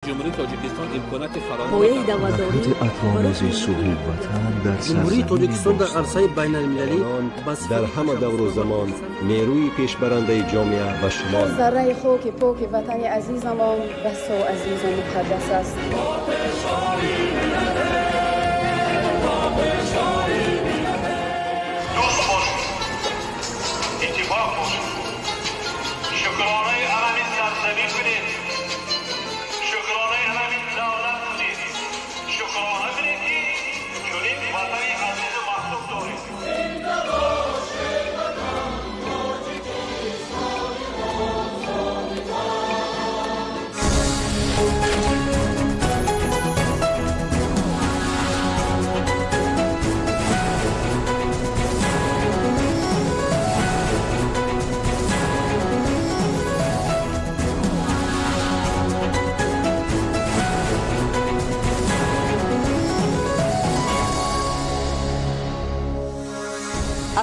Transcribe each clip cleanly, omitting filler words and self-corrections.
جمهوری تاجیکستان امکانات فراوان اطرامزی صلح وطن در جمهوری تاجیکستان در عرصه بین المللی در همه دور و زمان نیروی پیشبرنده جامعه و شمال ذره خاک پاک وطن عزیزمان بس و عزیز و مقدس است.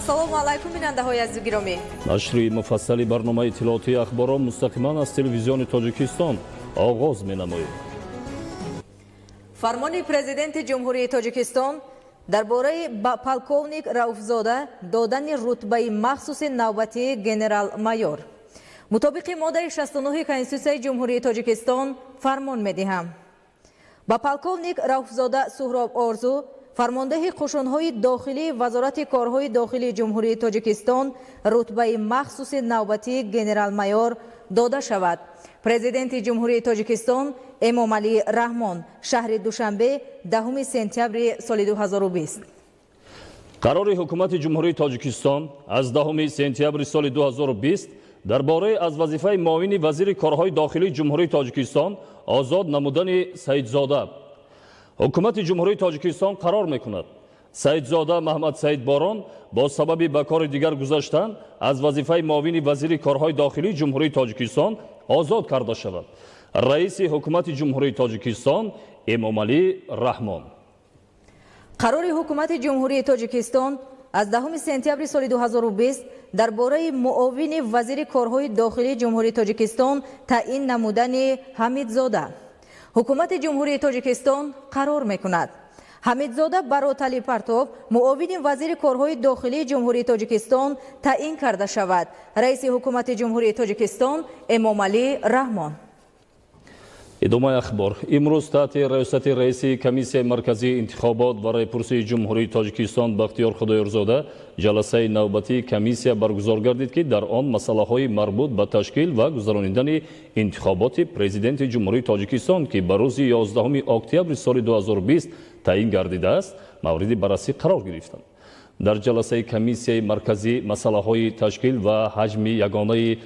ассалому алайкум бинандаҳои азизи гиромӣ. нашри муфассали барномаи иттилоотии ахборон мустақиман аз телевизиони Тоҷикистон оғоз менамоем. фармони президенти ҷумҳурии Тоҷикистон дар бораи полковник Рауфзода додани рутбаи махсуси навбатии генерал-майор. мутобиқи моддаи 69 Конститутсияи ҷумҳурии Тоҷикистон фармон медиҳам. ба полковник Рауфзода Суҳроб Орзу фармондеҳи қушунҳои дохилии вазорати корҳои дохилии ҷумҳурии Тоҷикистон рутбаи махсуси навбатии генерал-майор дода шавад. президенти ҷумҳурии Тоҷикистон Эмомалӣ Раҳмон шаҳри Душанбе 10 сентябри соли 2020. қарори ҳукумати ҷумҳурии Тоҷикистон аз 10 сентябри соли 2020 дар бораи аз вазифаи муовини вазири корҳои дохилии ҷумҳурии Тоҷикистон озод намудани Саидзода ҳукумати ҷумҳурии Тоҷикистон қарор мекунад Саидзода Маҳмад Саидборон бо сабаби ба кори дигар гузаштан аз вазифаи муовини вазири корҳои дохилии ҷумҳурии Тоҷикистон озод карда шавад. раиси ҳукумати ҷумҳурии Тоҷикистон Эмомалӣ Раҳмон. қарори ҳукумати ҷумҳурии Тоҷикистон аз 10 сентябри соли 2020 дар бораи муовини вазири корҳои дохилии ҷумҳурии Тоҷикистон таъин намудани Ҳамидзода. ҳукумати ҷумҳурии Тоҷикистон қарор мекунад Ҳамидзода Баротали Партов муовини вазири корҳои дохилии ҷумҳурии Тоҷикистон таъин карда шавад. раиси ҳукумати ҷумҳурии Тоҷикистон Эмомалӣ Раҳмон. идомаи ахбор. имрӯз таҳти раёсати раиси комиссияи марказии интихобот ва райпурсии ҷумҳурии Тоҷикистон Бахтиёр Худоёрзода ҷаласаи навбатии комиссия баргузор гардид ки дар он масъалаҳои марбут ба ташкил ва гузарондани интихоботи президенти ҷумҳурии Тоҷикистон ки ба рӯзи 11 октябри соли 2020 таъин гардидааст мавриди баррасӣ қарор гирифтанд. дар ҷаласаи комиссияи марказӣ масъалаҳои ташкил ва ҳаҷми ягонаи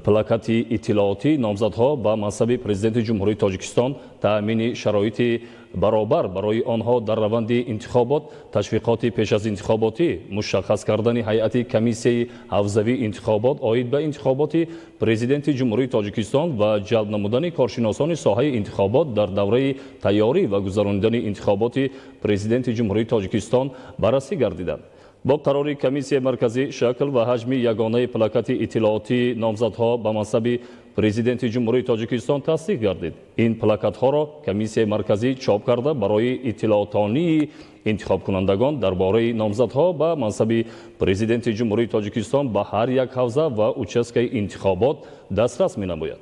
плакати иттилоотӣ номзадҳо ба мансаби президенти ҷумҳурии Тоҷикистон таъмини шароити баробар барои онҳо дар раванди интихобот, ташвиқоти пеш аз интихоботӣ, мушаххас кардани ҳайати комиссияи ҳавзавии интихобот оид ба интихоботи президенти ҷумҳурии Тоҷикистон ва ҷалб намудани коршиносони соҳаи интихобот дар давраи тайёрӣ ва гузарондани интихоботи президенти ҷумҳурии Тоҷикистон баррасӣ гардиданд. бо қарори комиссияи марказӣ шакл ва ҳаҷми ягонаи плакати иттилоотии номзадҳо ба мансаби президенти ҷумҳурии Тоҷикистон тасдиқ гардид. ин плакатҳоро комиссияи марказӣ чоп карда барои иттилоотонии интихобкунандагон дар бораи номзадҳо ба мансаби президенти ҷумҳурии Тоҷикистон ба ҳар як ҳавза ва участкаи интихобот дастрас менамояд.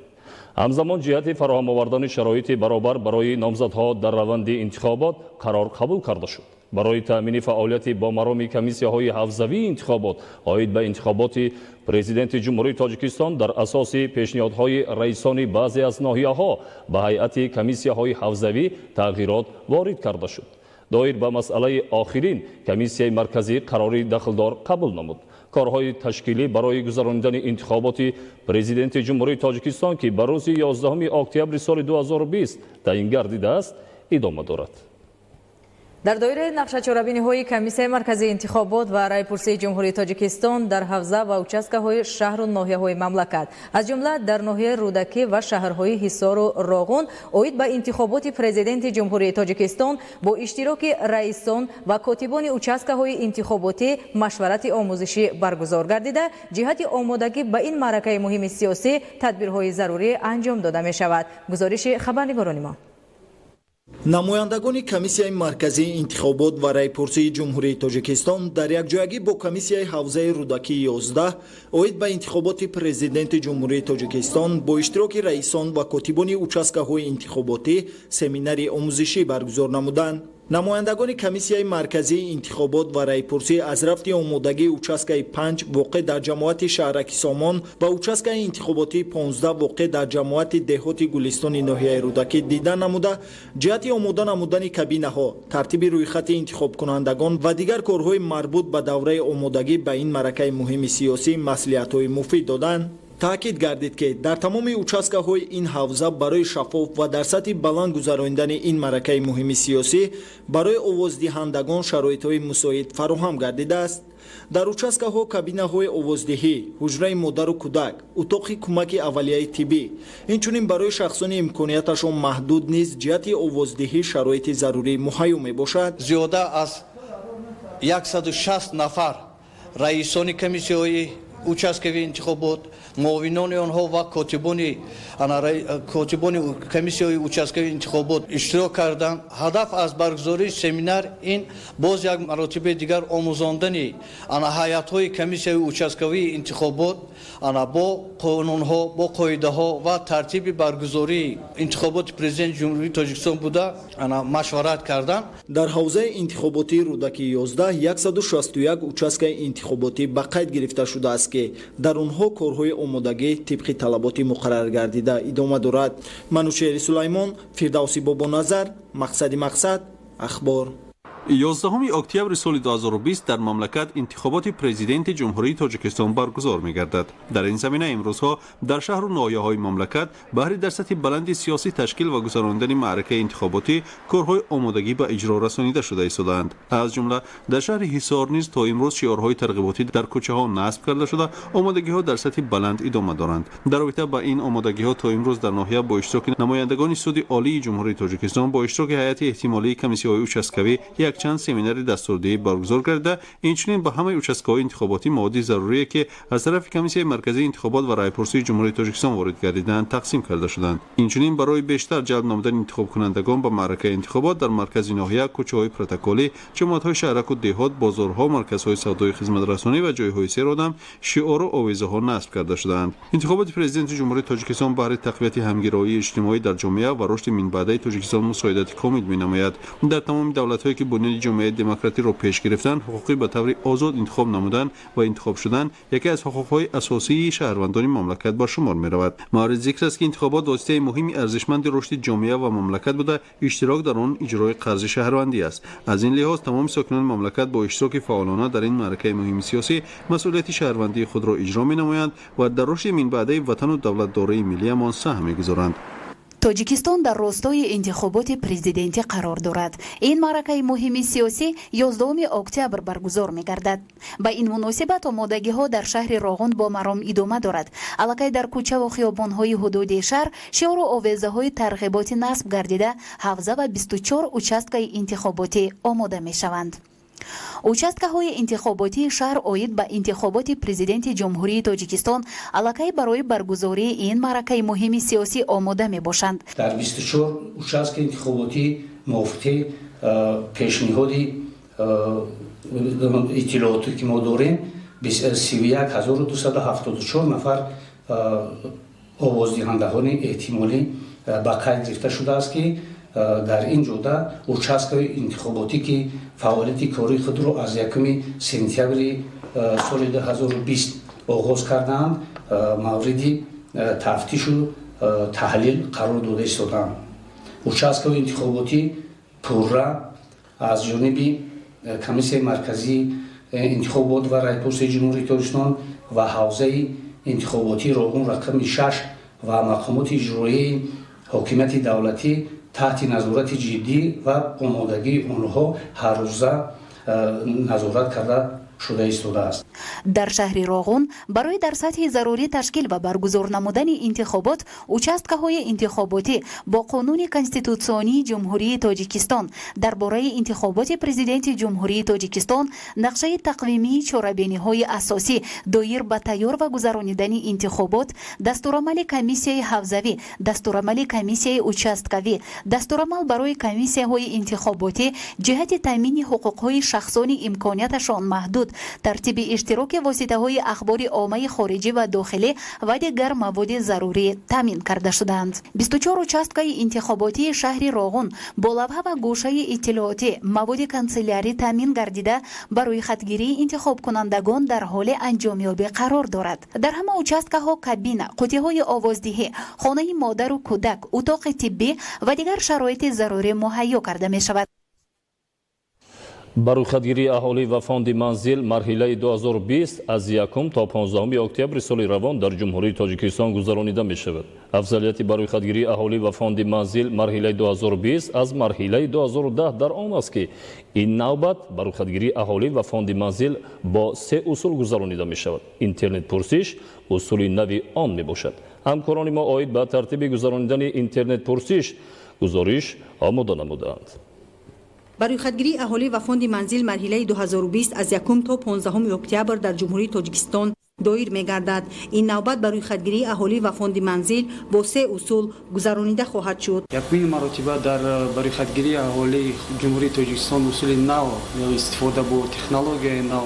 ҳамзамон ҷиҳати фароҳам овардани шароити баробар барои номзадҳо дар раванди интихобот қарор қабул карда шуд. барои таъмини фаъолияти бомароми комиссияҳои ҳавзавии интихобот оид ба интихоботи президенти ҷумҳурии Тоҷикистон дар асоси пешниҳодҳои раисони баъзе аз ноҳияҳо ба ҳайати комиссияҳои ҳавзавӣ тағйирот ворид карда шуд. доир ба масъалаи охирин комиссияи марказӣ қарори дахлдор қабул намуд. корҳои ташкилӣ барои гузарондани интихоботи президенти ҷумҳурии Тоҷикистон ки ба рӯзи 11 октябри соли 2020 таъин гардидааст идома дорад. در دایره نقشه‌چاربینی‌های کمیسیون مرکزی انتخابات و رایپرسی جمهوری تاجیکستان در حوزه و اوچاسکه‌های شهر و ناحیه‌های مملکت از جمله در ناحیه رودکی و شهرهای حصار و راغون اوید به انتخابات پرزیدنت جمهوری تاجیکستان با اشتراک رئیسان و کاتبان اوچاسکه‌های انتخاباتی مشورت آموزشی برگزار گردیده جهت آمادگی به این معرکه مهم سیاسی تدبیرهای ضروری انجام داده می‌شود. گزارش خبرنگاران ما. намояндагони комиссияи марказии интихобот ва райпурсии ҷумҳурии тоҷикистон дар якҷоягӣ бо комиссияи ҳавзаи рудакии 11 оид ба интихоботи президенти ҷумҳурии тоҷикистон бо иштироки раисон ва котибони участкаҳои интихоботӣ семинари омӯзишӣ баргузор намуданд. намояндагони комиссияи марказии интихобот ва райпурсӣ аз рафти омодагии участкаи 5 воқеъ дар ҷамоати шаҳраки Somon ва участкаи интихоботии 15 воқеъ дар ҷамоати деҳоти гулистони ноҳияи рудакӣ дида намуда ҷиҳати омода намудани кабинаҳо, тартиби рӯйхати интихобкунандагон ва дигар корҳои марбут ба давраи омодагӣ ба ин маъракаи муҳими сиёсӣ маслиҳатҳои муфид доданд. таъкид гардид ки дар тамоми участкаҳои ин ҳавза барои шаффоф ва дар сатҳи баланд гузарондани ин маъракаи муҳими сиёсӣ барои овоздиҳандагон шароитҳои мусоид фароҳам гардидааст. дар участкаҳо кабинаҳои овоздиҳӣ, ҳуҷраи модару кӯдак, утоқи кӯмаки аввалияи тиббӣ, инчунин барои шахсони имконияташон маҳдуд низ ҷиҳати овоздиҳӣ шароити зарурӣ муҳайё мебошад. зиёда аз 160 нафар раисони комиссияҳои участкави интихобот, муовинони онҳо ва котибони комиссияҳои участкави интихобот иштирок карданд. ҳадаф аз баргузории семинар ин боз як маротибаи дигар омӯзондани ҳайатҳои комиссияҳои участкавии интихобот бо қонунҳо, бо қоидаҳо ва тартиби баргузории интихоботи президенти ҷумҳурии тоҷикистон буда машварат карданд. дар ҳавзаи интихоботии рӯдаки 11 161 участкаи интихоботӣ ба қайд гирифта шудааст ки дар онҳо корҳои омодагӣ тибқи талаботи муқаррар гардида идома дорад. манӯшери сулаймон, фирдавси бобоназар, мақсади мақсад, ахбор. 11 октябри соли 2020 дар мамлакат интихоботи президенти ҷумҳурии тоҷикистон баргузор мегардад. дар ин замина имрӯзҳо дар шаҳру ноҳияҳои мамлакат баҳри дар сатҳи баланди сиёсӣ ташкил ва гузарондани маъракаи интихоботӣ корҳои омодагӣ ба иҷро расонида шуда истодаанд. аз ҷумла дар шаҳри ҳисор низ то имрӯз шиорҳои тарғиботӣ дар кӯчаҳо насб карда шуда омодагиҳо дар сатҳи баланд идома доранд. дар робита ба ин омодагиҳо то имрӯз дар ноҳия бо иштироки намояндагони суди олии ҷумҳурии тоҷикистон бо иштироки ҳайати эҳтимолии комиссияҳои участкавӣ чанд семинари дастурдиҳӣ баргузор карда, инчунин ба ҳамаи участкаҳои интихоботӣ маводи зарурие ки аз тарафи комиссияи марказии интихобот ва райпурсии ҷумҳурии тоҷикистон ворид гардиданд тақсим карда шуданд. инчунин барои бештар ҷалб намудани интихобкунандагон ба маъракаи интихобот дар маркази ноҳия, кӯчаҳои протоколӣ, ҷамоатҳои шаҳраку деҳот, бозорҳо, марказҳои савдои хизматрасонӣ ва ҷойҳои серодам шиору овезаҳо насб карда шуданд. интихоботи президенти ҷумҳурии тоҷикистон баҳри тақвияти ҳамгироии иҷтимоӣ дар ҷомеа ва рушди минбаъдаи тоҷикистон мусоидати комил менамояд. дар тамоми давлатҳое ки буняди ҷомеаи демократиро пеш гирифтанд, ҳуқуқи ба таври озод интихоб намудан ва интихоб шудан яке аз ҳуқуқҳои асосии шаҳрвандони мамлакат ба шумор меравад. маврид зикр аст ки интихобот воситаи муҳими арзишманди рушди ҷомеа ва мамлакат буда иштирок дар он иҷрои қарзи шаҳрвандӣ аст. аз ин лиҳоз тамоми сокинони мамлакат бо иштироки фаъолона дар ин маъракаи муҳими сиёсӣ масъулияти шаҳрвандии худро иҷро менамоянд ва дар рушди минбаъдаи ватану давлатдории миллиямон саҳм мегузоранд. тоҷикистон дар ростои интихоботи президентӣ қарор дорад. ин маъракаи муҳими сиёсӣ 11 октябр баргузор мегардад. ба ин муносибат омодагиҳо дар шаҳри роғун бо маром идома дорад. аллакай дар кӯчаву хиёбонҳои ҳудуди шаҳр шиору овезаҳои тарғиботӣ насб гардида 17 ва 24 участкаи интихоботӣ омода мешаванд. участкаҳои интихоботии шаҳр оид ба интихоботи президенти ҷумҳурии тоҷикистон аллакай барои баргузории ин маъракаи муҳими сиёсӣ омода мебошанд. дар 24 участки интихоботӣ мувофиқи пешниҳоди иттилооте ки мо дорем 31274 нафар овоздиҳандаҳони эҳтимолӣ ба қайд гирифта шудааст ки дар ин ҷода участкаи интихоботӣ ки фаъолияти кории худро аз 1 сентябри соли 2020 оғоз кардаанд мавриди тафтишу таҳлил қарор дода истодаанд. участкаи интихоботӣ пурра аз ҷониби комиссияи марказии интихобот ва райпурсии ҷумҳурии тоҷикистон ва ҳавзаи интихоботии роғун рақами 6 ва мақомоти иҷроии ҳокимияти давлатӣ таҳти назорати ҷиддӣ ва омодагии онҳо ҳаррӯза назорат карда шуда истодааст. дар шаҳри Роғун барои дар сатҳи зарурӣ ташкил ва баргузор намудани интихобот участкаҳои интихоботӣ бо қонуни конститутсионии ҷумҳурии Тоҷикистон дар бораи интихоботи президенти ҷумҳурии Тоҷикистон нақшаи тақвимии чорабиниҳои асосӣ доир ба тайёр ва гузаронидани интихобот, дастурамали комиссияи ҳавзавӣ, дастурамали комиссияи участкавӣ, дастурамал барои комиссияҳои интихоботӣ ҷиҳати таъмини ҳуқуқҳои шахсони имконияташон маҳдуд, тартиби иштироки воситаҳои ахбори оммаи хориҷӣ ва дохилӣ ва дигар маводи зарурӣ таъмин карда шуданд. 24 участкаи интихоботии шаҳри Роғун бо лавҳа ва гӯшаи иттилоотӣ маводи канцелярӣ таъмин гардида барои хатгирии интихобкунандагон дар ҳоли анҷомёбӣ қарор дорад. дар ҳама участкаҳо кабина, қутиҳои овоздиҳӣ, хонаи модару кӯдак, утоқи тиббӣ ва дигар шароити зарурӣ муҳайё карда мешавад. барӯйхатгирии аҳолӣ ва фонди манзил марҳилаи 2020 аз 1 то 15 октябри соли равон дар ҷумҳурии Тоҷикистон гузаронида мешавад. афзалияти барӯйхатгирии аҳолӣ ва фонди манзил марҳилаи 2020 аз марҳилаи 2010 дар он аст ки ин навбат барӯйхатгирии аҳолӣ ва фонди манзил бо 3 усул гузаронида мешавад. интернетпурсиш усули нави он мебошад. ҳамкорони мо оид ба тартиби гузаронидани интернетпурсиш гузориш омода намуданд. барӯйхатгирии аҳолӣ ва фонди манзил марҳилаи 2020 аз 1 то 15 октябр дар ҷумҳурии Тоҷикистон доир мегардад. ин навбат барӯйхатгирии аҳолӣ ва фонди манзил бо 3 усул гузаронида хоҳад шуд. якумин маротиба дар барӯйхатгирии аҳолии ҷумҳурии Тоҷикистон усули нав истифода бо технологияи нав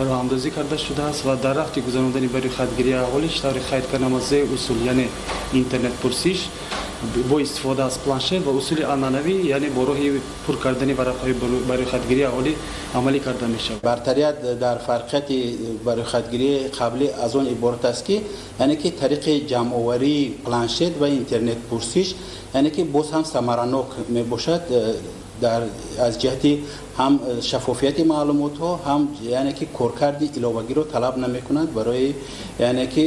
роҳандозӣ карда шудааст ва дар рафти гузарондани барӯйхатгирии аҳолӣ штаври қайд карда зе усул, яъне интернетпурсиш бо истифода аз планшет ва усули анъанавӣ, яъне бо роҳи пур кардани варақҳои барӯйхатгирии аҳолӣ амалӣ карда мешавад. бартарият дар фарқияти барӯйхатгирии қаблӣ аз он иборат аст ки яъне ки тариқи ҷамъоварии планшет ва интернетпурсиш яъне ки боз ҳам самаранок мебошад дар аз ҷиҳати ҳам шаффофияти маълумотҳо, ҳам яъне ки коркарди иловагиро талаб намекунад барои яъне ки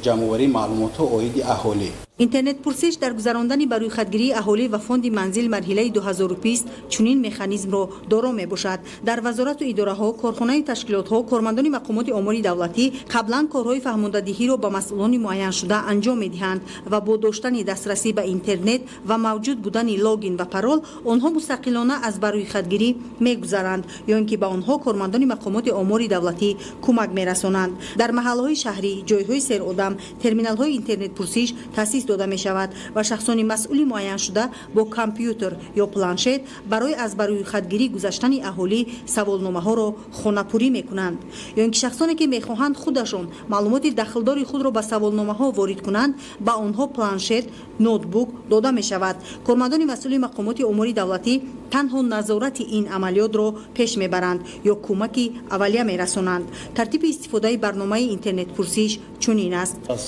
ҷамъоварии маълумотҳо оиди аҳолӣ. интернетпурсиш дар гузарондани барӯйхатгирии аҳолӣ ва фонди манзил марҳилаи 2020 чунин механизмро доро мебошад. дар вазорату идораҳо, корхонаи ташкилотҳо, кормандони мақомоти омури давлатӣ қаблан корҳои фаҳмондадиҳиро ба масъулони муайяншуда анҷом медиҳанд ва бо доштани дастрасӣ ба интернет ва мавҷуд будани логин ва парол онҳо мустақилона аз барӯйхатгирӣ мегузаранд ё ин ки ба онҳо кормандони мақомоти омури давлатӣ кӯмак мерасонанд. дар маҳаллаҳои шаҳрӣ, ҷойҳои серодам, терминалҳои интернетпурсиш таъсис дода мешавад ва шахсони масъули муайяншуда бо компютер ё планшет барои аз барӯйхатгирӣ гузаштани аҳолӣ саволномаҳоро хонапурӣ мекунанд. ё ин ки шахсоне ки мехоҳанд худашон маълумоти дахлдори худро ба саволномаҳо ворид кунанд, ба онҳо планшет, ноутбук дода мешавад. кормандони масъули мақомоти омури давлатӣ танҳо назорати ин амалиётро пеш мебаранд ё кӯмаки аввалия мерасонанд. тартиби истифодаи барномаи интернетпурсиш чунин аст. аз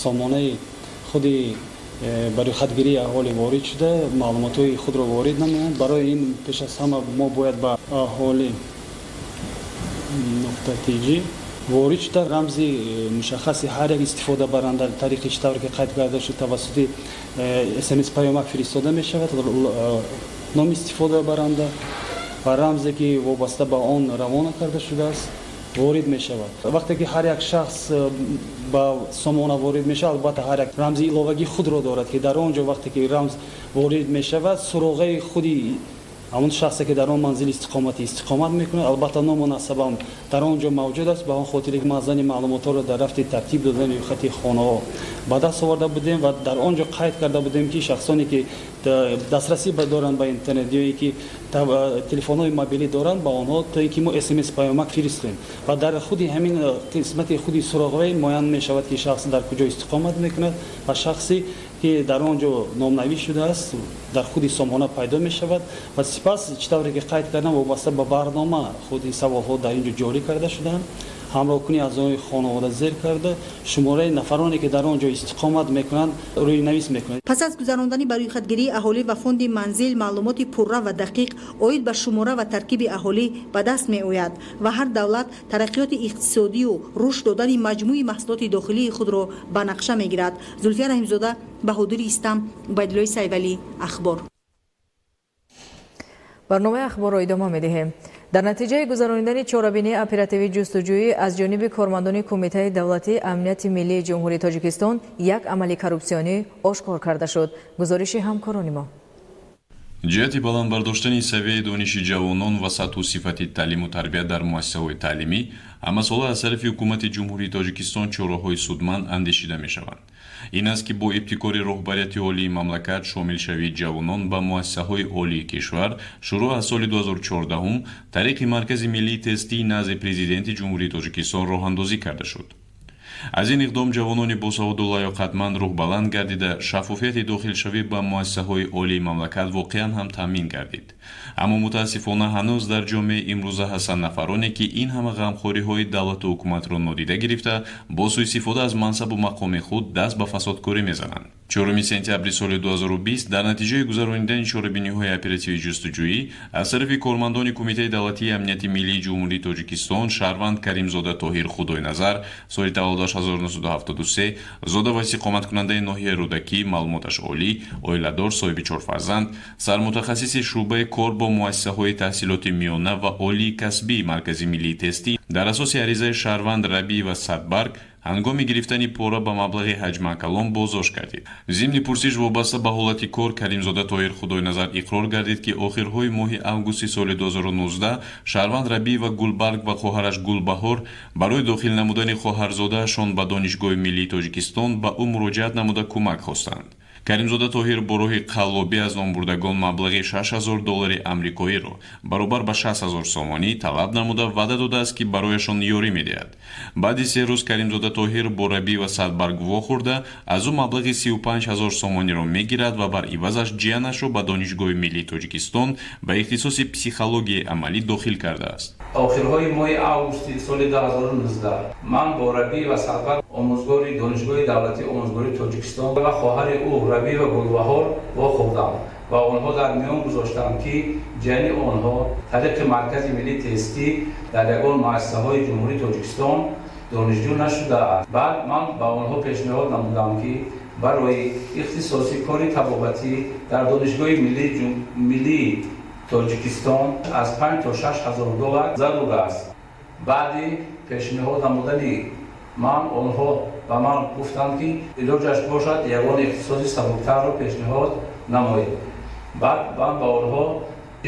сомонаи худи барӯйхатгирии аҳолӣ ворид шуда маълумотҳои худро ворид намоянд. барои ин пеш аз ҳама мо бояд ба аҳоли нуқтатиҷи ворид шуда рамзи мушаххаси ҳар як истифодабаранда тариқи штавре ки қайд карда шуд тавассути смс паёмак фиристода мешавад, номи истифодабаранда ва рамзе ки вобаста ба он равона карда шудааст ворид мешавад. вақте ки ҳар як шахс ба сомона ворид мешавад, албатта ҳар як рамзи иловагии худро дорад ки дар он ҷо вақте ки рамз ворид мешавад суроғаи худи ҳамон шахсе ки дар он манзил истиқомат мекунад, албатта ному насабам дар он ҷо мавҷуд аст. ба он хотире ки маъзани маълумотҳоро дар рафти тартиб додани рӯйхати хонаҳо ба даст оварда будем ва дар он ҷо қайд карда будем ки шахсоне ки дастрасӣ доранд ба интернет ё ки телефонҳои мобилӣ доранд, ба онҳо то ки мо смс паёмак фиристоем ва дар худи ҳамин қисмати худи суроғаи муайян мешавад ки шахс дар куҷо истиқомат мекунад ва шахси ки дар он ҷо номнавӣ шудааст дар худи сомона пайдо мешавад ва сипас чӣ тавре ки қайд кардам вобаста ба барнома худи саволҳо дар ин ҷо ҷорӣ карда шудаанд. ҳамроҳкунӣ аъзои хонавода зер карда шумораи нафароне ки дар он ҷо истиқомат мекунанд рӯйнавис мекунад. пас аз гузарондани ба рӯйхатгирии аҳолӣ ва фонди манзил маълумоти пурра ва дақиқ оид ба шумора ва таркиби аҳолӣ ба даст меояд ва ҳар давлат тараққиёти иқтисодию рушд додани маҷмӯи маҳсулоти дохилии худро ба нақша мегирад. зулфия раҳимзода, баҳодири истам, убайдуллои сайвалӣ, ахбор. барномаи ахборро идома медиҳем. дар натиҷаи гузарондани чорабинии оперативии ҷустуҷӯӣ аз ҷониби кормандони кумитаи давлатии амнияти миллии ҷумҳурии Тоҷикистон як амали коррупсионӣ ошкор карда шуд. гузориши ҳамкорони мо. ҷиҳати баландбардоштани савияи дониши ҷавонон ва сатҳу сифати таълиму тарбия дар муассисаҳои таълимӣ ҳамасола аз тарафи ҳукумати ҷумҳурии Тоҷикистон чораҳои судманд андешида мешаванд. ин аст ки бо ибтикори роҳбарияти олии мамлакат шомилшавии ҷавонон ба муассисаҳои олии кишвар шуруъ аз соли 2014 тариқи маркази миллии тестии назди президенти ҷумҳурии Тоҷикистон роҳандозӣ карда шуд. аз ин иқдом ҷавонони босаводу лаёқатманд рӯҳбаланд гардида шаффофияти дохилшавӣ ба муассисаҳои олии мамлакат воқеан ҳам таъмин гардид. аммо мутаассифона ҳанӯз дар ҷомеаи имрӯза ҳастанд нафароне ки ин ҳама ғамхориҳои давлату ҳукуматро нодида гирифта бо сӯистифода аз мансабу мақоми худ даст ба фасодкорӣ мезананд. 4 сентябри соли 2020 дар натиҷаи гузарондани чорабиниҳои оперативии ҷустуҷӯӣ аз тарафи кормандони кумитаи давлатии амнияти миллии ҷумҳурии Тоҷикистон Шаҳрванд Каримзода Тоҳир Худойназар соли таваллудаш 1973 зода ва истиқоматкунандаи ноҳияи рӯдакӣ, маълумоташ олӣ, оиладор, соҳиби 4 фарзанд, сармутахассиси шуъбаи кор бо муассисаҳои таҳсилоти миёна ва олии касбии маркази миллии тестӣ дар асоси аризаи Шаҳрванд Рабӣ ва Садбарг ҳангоми гирифтани пора ба маблағи ҳаҷма калон боздошт гардид. зимни пурсиш вобаста ба ҳолати кор Каримзода Тоҳир Худойназар иқрор гардид ки охирҳои моҳи августи соли 2019 Шаҳрванд Рабӣ ва Гулбарг ва хоҳараш Гулбаҳор барои дохил намудани хоҳарзодаашон ба Донишгоҳи миллии Тоҷикистон ба ӯ муроҷиат намуда кӯмак хостанд. Каримзода Тоҳир бо роҳи қаллобӣ аз номбурдагон маблағи $6,000 амрикоиро баробар ба 60,000 сомонӣ талаб намуда ваъда додааст ки барояшон ёрӣ медиҳад. баъди 3 рӯз Каримзода Тоҳир бо Рабӣ ва Садбарг вохӯрда аз ӯ маблағи 35,000 сомониро мегирад ва бар ивазаш ҷиянашро ба Донишгоҳи миллии Тоҷикистон ба ихтисоси психологияи амалӣ дохил кардааст. охирҳои моҳи августи соли 2019 ман бо Рабӣ ва Садбарг омӯзгори Донишгоҳи давлатии омӯзгории Тоҷикистон ва хоҳари ӯ Рабӣ ва Гулбаҳор вохӯрдам ва онҳо дар миён гузоштанд ки ҷияни онҳо тариқи маркази миллии тестӣ дар ягон муассисаҳои ҷумҳурии Тоҷикистон донишҷӯ нашудааст. баъд ман ба онҳо пешниҳод намудам ки барои ихтисоси кори табобатӣ дар Донишгоҳи миллии Тоҷикистон аз $5 то $6,000 зарур аст. баъди пешниҳод намудани ман онҳо ба ман гуфтанд ки илоҷаш бошад ягон ихтисоси сабуктарро пешниҳод намоед. баъд ман ба онҳо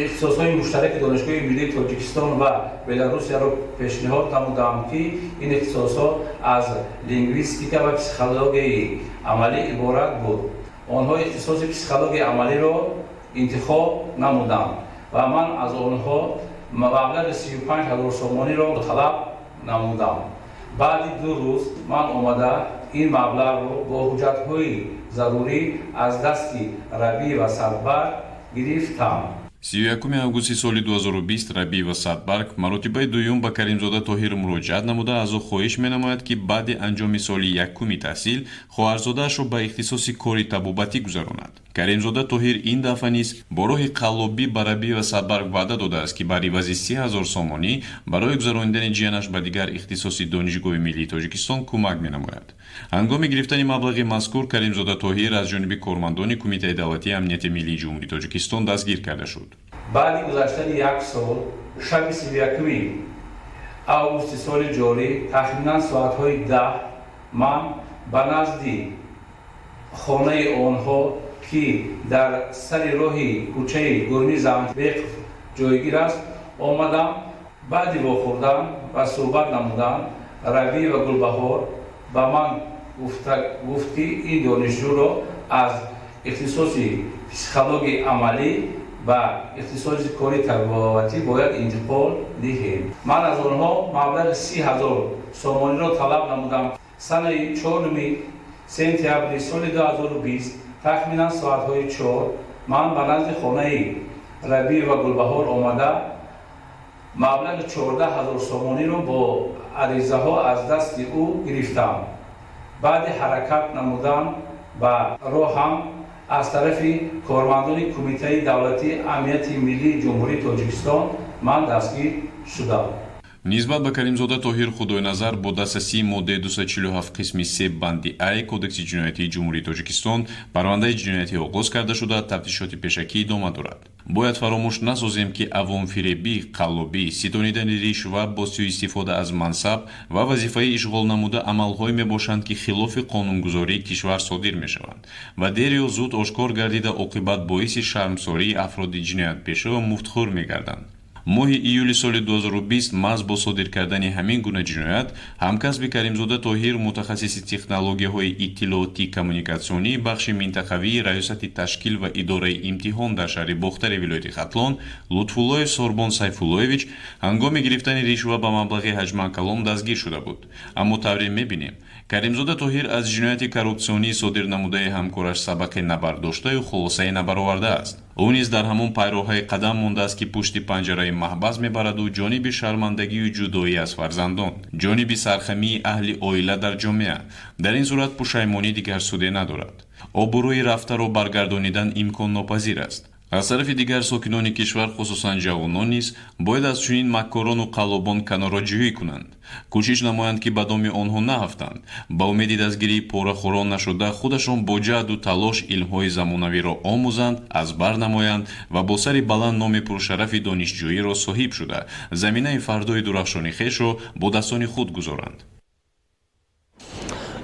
ихтисосҳои муштараки Донишгоҳи миллии Тоҷикистон ва Беларусияро пешниҳод намудам ки ин ихтисосҳо аз лингвистика ва психологияи амалӣ иборат буд. онҳо ихтисоси психологияи амалиро интихоб намуданд ва ман аз онҳо маблағи 35,000 сомониро талаб намудам. баъди 2 рӯз ман омада ин маблағро бо ҳуҷҷатҳои зарурӣ аз дасти Рабӣ ва Садбарг гирифтам. 31 августи соли 2020 Рабӣ ва Садбарг маротибаи дуюм ба Каримзода Тоҳир муроҷиат намуда аз ӯ хоҳиш менамояд ки баъди анҷоми соли якуми таҳсил хоҳарзодаашро ба ихтисоси кори табобатӣ гузаронад. Каримзода Тоҳир ин дафъа низ бо роҳи қаллобӣ ба Рабӣ ва Садбарг ваъда додааст ки бар ивази 30,000 сомонӣ барои гузарондани ҷиянаш ба дигар ихтисоси Донишгоҳи миллии Тоҷикистон кӯмак менамояд. ҳангоми гирифтани маблағи мазкур Каримзода Тоҳир аз ҷониби кормандони кумитаи давлатии амнияти миллии ҷумҳурии Тоҷикистон дастгир карда шуд. баъди гузаштани 1 сол шаби 31 августи соли ҷорӣ тахминан соатҳои 10 ман ба назди хонаи онҳо ки дар сари роҳи кӯчаи Гурми Замбеқов ҷойгир аст омадам. баъди вохӯрдан ва суҳбат намудан Рабӣ ва Гулбаҳор ба ман гуфт ки ин донишҷӯро аз ихтисоси психологияи амалӣ ба ихтисоси кори табобатӣ бояд интиқол диҳем. ман аз онҳо маблағи 30,000 сомониро талаб намудам. санаи 4 сентябри соли 2020 тахминан соатҳои 4 ман ба назди хонаи Рабӣ ва Гулбаҳор омада маблағи 14,000 сомониро бо عریضه‌ها از دست او گرفتم. بعد حرکت نمودن با راهم از طرف کارمندان کمیته دولتی امنیت ملی جمهوری تاجیکستان من دستگیر شدم. نسبت به کریمزاده طاهر خدای‌نظر با دسترسی ماده 247 قسم 3 بند ای کدکس جنایتی جمهوری تاجیکستان پرونده جنایتی آغاز کرده شده تفتیشات پیشکی ادامه دارد. باید فراموش نسازیم که عوام فریبی، قلابی، ستانیدن رشوه با سوء استفاده از منصب و وظیفه اشغال نموده عملهایی میباشند که خلاف قانونگذاری کشور صادر میشوند و دیر یا زود آشکار گردیده عاقبت باعث شرمساری افراد جنایت پیشه و مفتخر میگردند. ماه ایولی سال 2020 محض با صادر کردن همین گونه جنایت همکسب کریمزاده طاهر متخصص تکنولوژی‌های اطلاعاتی کمونیکاسیونی بخش منطقوی ریاست تشکیل و اداره امتحان در شهر باختر ولایت ختلان لطفالله سوربون سیفالله‌ویچ هنگام گرفتن رشوه به مبلغ حجم کلان دستگیر شده بود. اما تبریر می‌بینیم کریمزاده طاهر از جنایت کورپسیونی صادر نموده همکارش سبق نبرداشته و خلاصه نبرآورده است. او نیز در همون پیراهای قدم مانده است که پشت پنجره محبس میبرد و جانب شرمندگی و جدایی از فرزندان، جانب سرخمی اهل عائله در جامعه. در این صورت پشیمانی دیگر سوده ندارد. آبروی رفته را برگردانیدن امکان ناپذیر است. از طرف دیگر ساکنان کشور خصوصا جوانان نیز باید از چنین مکاران و قلابان کناره‌جویی کنند. کوشش نمایند که به دام آنها نهفتند. با امید دستگیری پاره‌خوران نشده خودشان با جهد و تلاش علم‌های زمانوی را آموزند، از بر نمایند و با سر بلند نام پرشرف دانشجویی را صاحب شده زمینه فردای درخشان خویش را با دستان خود گذارند.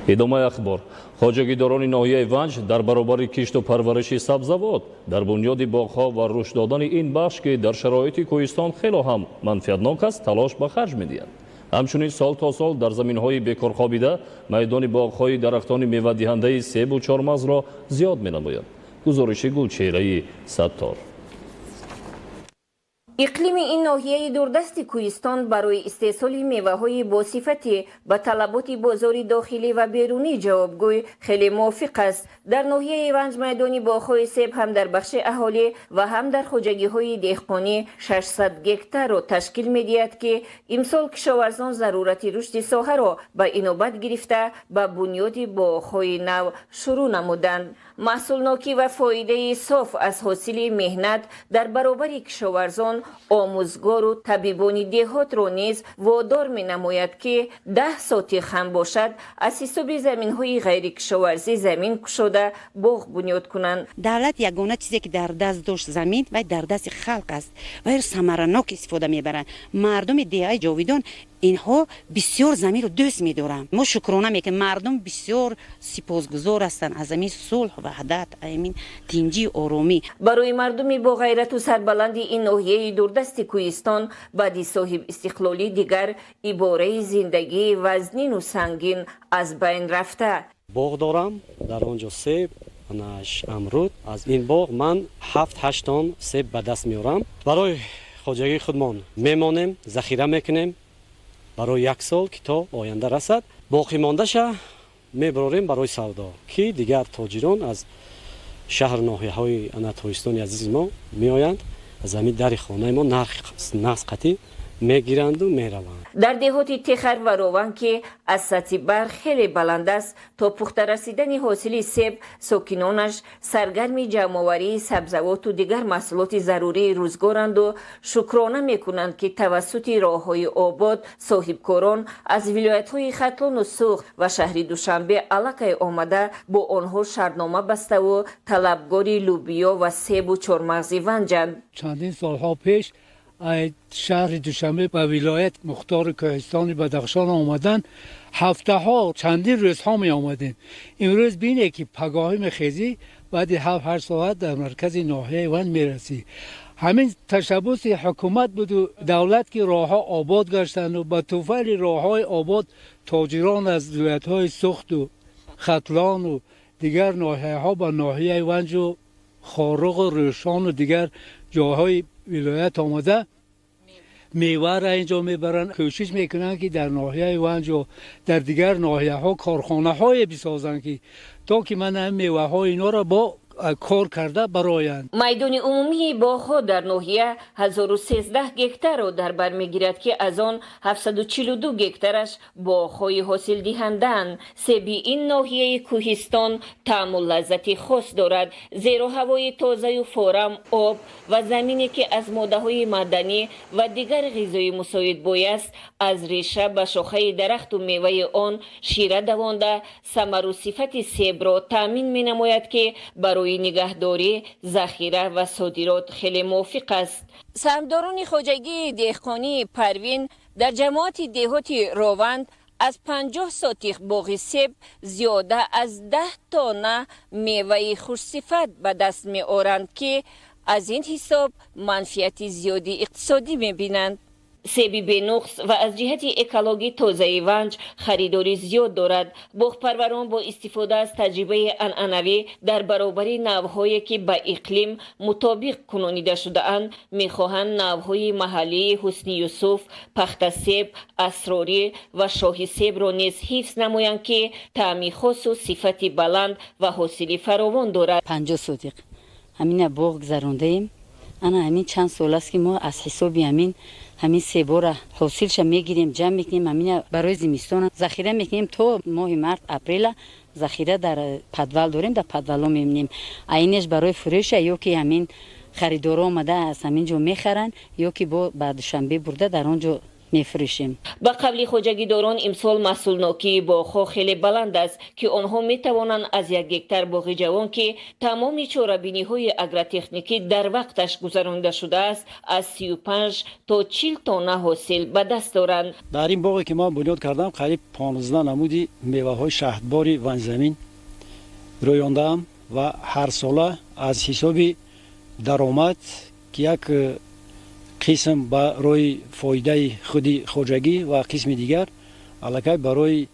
ادامه اخبار. خواجگیداران ناحیه ونج در برابر کشت و پرورش سبزوات در بنیاد باغ‌ها و رشد دادن این بخش که در شرایط کوهستان خیلی هم منفعتناک است تلاش به خرج می‌دهند. همچنین سال تا سال در زمین‌های بیکار خوابیده میدان باغ‌های درختان میوه‌دهنده سیب و چهارمغز را زیاد می‌نمایند. گزارش گلچهره ستار. اقلیم این ناحیه دوردست کوهستان برای استحصال میوه‌های با صفتی به طلبات بازار داخلی و بیرونی جوابگوی خیلی موافق است. در ناحیه ونج میدان باغ‌های سیب هم در بخش اهالی و هم در خواجگی‌های دهقانی 600 گکتار را تشکیل می‌دهد که امسال کشاورزان ضرورت رشد ساحه را به اینابت گرفته به بنیاد باغ‌های نو شروع نمودند. محصولناکی و فایده صاف از حاصل مهنت در برابر کشاورزان، آموزگار و طبیبان دهات را نیز وادار می نماید که 10 ساعت خم باشد از حساب زمین های غیر کشاورزی زمین کشاده باغ بنیاد کنند. دولت یگانه چیزی که در دست داشت زمین و در دست خلق است و ثمرناک استفاده میبرند. مردم دیهای جاویدان اینها بسیار زمین رو دوست می‌دارن. ما شکرانه میگیم مردم بسیار سپاسگزار هستند از این صلح و وحدت، این تنجی آرامی. برای مردم با غیرت و سربلند این ناحیه دوردست کوهستان بعد صاحب استقلالی دیگر عباره زندگی وزنین و سنگین از بین رفته. باغ دارم در آنجا سیب، اناش، امرود. از این باغ من 7-8 تن سیب به دست میارم. برای خواجگی خودمان میمانیم، ذخیره میکنیم برای 1 سال که تا آینده رسد. باقی مانده شه میبریم برای سودا که دیگر تاجران از شهر ناحیه های اناتوریستان عزیز ما میآیند از همین در خانه ما نرخ قطعی میگیرند و میروند. در دهات تخر و روان که از سطح برق خیلی بلند است تا پخته رسیدن حاصل سیب، ساکنانش سرگرم جمع‌آوری سبزیجات و دیگر محصولات ضروری روزگارند و شکرانه میکنند که توسط راههای آباد صاحبکاران از ولایت‌های ختلان و سوخت و شهر دوشنبه علاقه آمده با آنها شرطنامه بسته و طلبگار لوبیا و سیب و چهارمغز ونجند. چندین سالها پیش شهر دوشنبه به ولایت مختار کوهستان بدخشان آمدن، هفته ها چندین روز ها می آمدیم. امروز بینه که پگاهی میخیزی بعد 7-8 ساعت در مرکز ناحیه ون میرسی. همین تشبس حکومت بود و دولت که راه ها آباد گشتند و به توفیل راه های آباد تاجران از ولایت های سوخت و ختلان و دیگر ناحیه ها به ناحیه ونج و خارق و روشان و دیگر جاهای ولایت آمده میوه را اینجا میبرن. کوشش میکنن که در ناحیه ونج و در دیگر ناحیه ها کارخانه های بسازن که تا که من هم میوه ها اینا را با کار کرده براین. میدان عمومی باغ‌ها در ناحیه 1013 گکتار را در بر میگیرد که از آن 742 گکتارش باغ‌های حاصل دهنده‌اند. سیب این ناحیه کوهستان طعم و لذت خاص دارد، زیرا هوای تازه و فارم، آب و زمینی که از ماده‌های معدنی و دیگر غذای مساعد بایست از ریشه به شاخه درخت و میوه آن شیره دوانده ثمر و صفت سیب را تامین می نماید که برای نگهداری، ذخیره و صادرات خیلی موفق است. سهامداران خواجگی دهقانی پروین در جماعت دهاتی راوند از 50 ساتیخ باغ سیب زیاده از 10 تانه میوه خوشصفت به دست می آورند که از این حساب منفعت زیادی اقتصادی می بینند. سیب بنقص و از جهت اکولوژی تازه ونج خریداری زیاد دارد. باغپروران با استفاده از تجربه عنعنوی در برابر نوع‌هایی که به اقلیم مطابق کنونیده شده اند می‌خواهند نوع‌های محلی حسنی یوسف، پخت سیب، اسراری و شاهی سیب را نیز حفظ نمایند که طعم خاص و صفت بلند و حاصل فراوان دارد. 50 صدیق همین باغ گذرانده ایم. انا همین چند سال است که ما از حساب همین سیبا را حاصلش میگیریم، جمع میکنیم، همین برای زمستان ذخیره میکنیم تا ماه مارت اپریل ذخیره در پدول داریم، در پدولا میمونیم. اینش برای فروش یا که همین خریدارا آمده از همین جا میخرن یا که با بعد شنبه برده در آنجا میفروشیم. با قبل خواجگی داران امسال محصول ناکی باغ‌ها خیلی بلند است که آنها میتوانند از 1 گکتار باغ جوان که تمام چاره‌بینی‌های اگرتکنیکی در وقتش گذرانده شده است از 35 تا 40 تن حاصل به دست دارند. در این باغی که ما بنیاد کردم قریب 15 نمودی میوه‌های شهدباری ونج زمین رویاندم و هر ساله از حساب درآمد که یک قسم برای فایده خودی خواجگی و قسم دیگر علاقه برای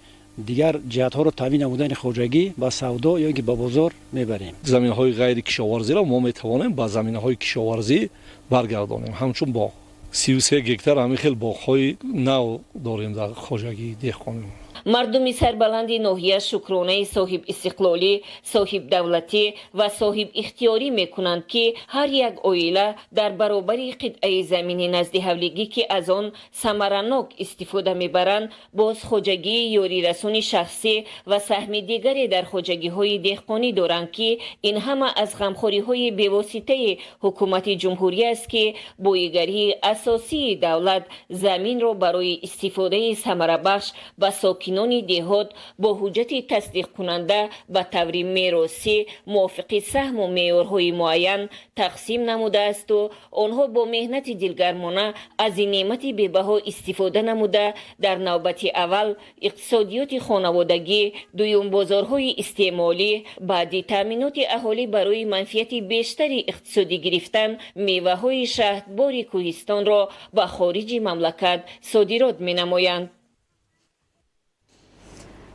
دیگر جهت ها را تامین نمودن خواجگی با سودا یا به بازار میبریم. زمین های غیر کشاورزی را ما میتوانیم با زمین های کشاورزی برگردانیم. همچون باغ 33 گکتار همین خیلی باغ های نو داریم در خواجگی دهقانی. مردم سربلند ناحیه شکرانه صاحب استقلالی، صاحب دولتی و صاحب اختیاری میکنند که هر یک عائله در برابر قطعه زمین نزد حولگی که از آن ثمرناک استفاده میبرند باز خواجگی یاری رسانی شخصی و سهم دیگری در خواجگی های دهقانی دارند که این همه از غمخوری های بی‌واسطه حکومت جمهوری است که بایگری اساسی دولت زمین را برای استفاده ثمره بخش و ساکنان دهات با حجت تصدیق کننده به طور میراثی موافق سهم و معیارهای معین تقسیم نموده است و آنها با مهنت دلگرمانه از این نعمت بی‌بها استفاده نموده در نوبت اول اقتصادیات خانوادگی، دوم بازارهای استعمالی، بعدی تامینات اهالی برای منفعت بیشتری اقتصادی گرفتن میوه های شهدبار کوهستان را به خارج مملکت صادرات می نمایند.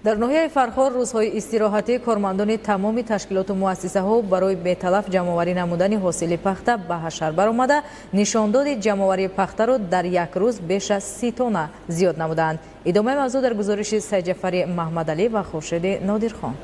در ناحیه فرخار روزهای استراحتی کارمندان تمام تشکیلات و مؤسسه ها برای بی‌تلف جمع‌آوری نمودن حاصل پخته به حشر برآمده نشانداد جمع‌آوری پخته را در یک روز بیش از 30 تن زیاد نمودند. ادامه موضوع در گزارش سیدجعفر محمدعلی و خورشید نادرخان.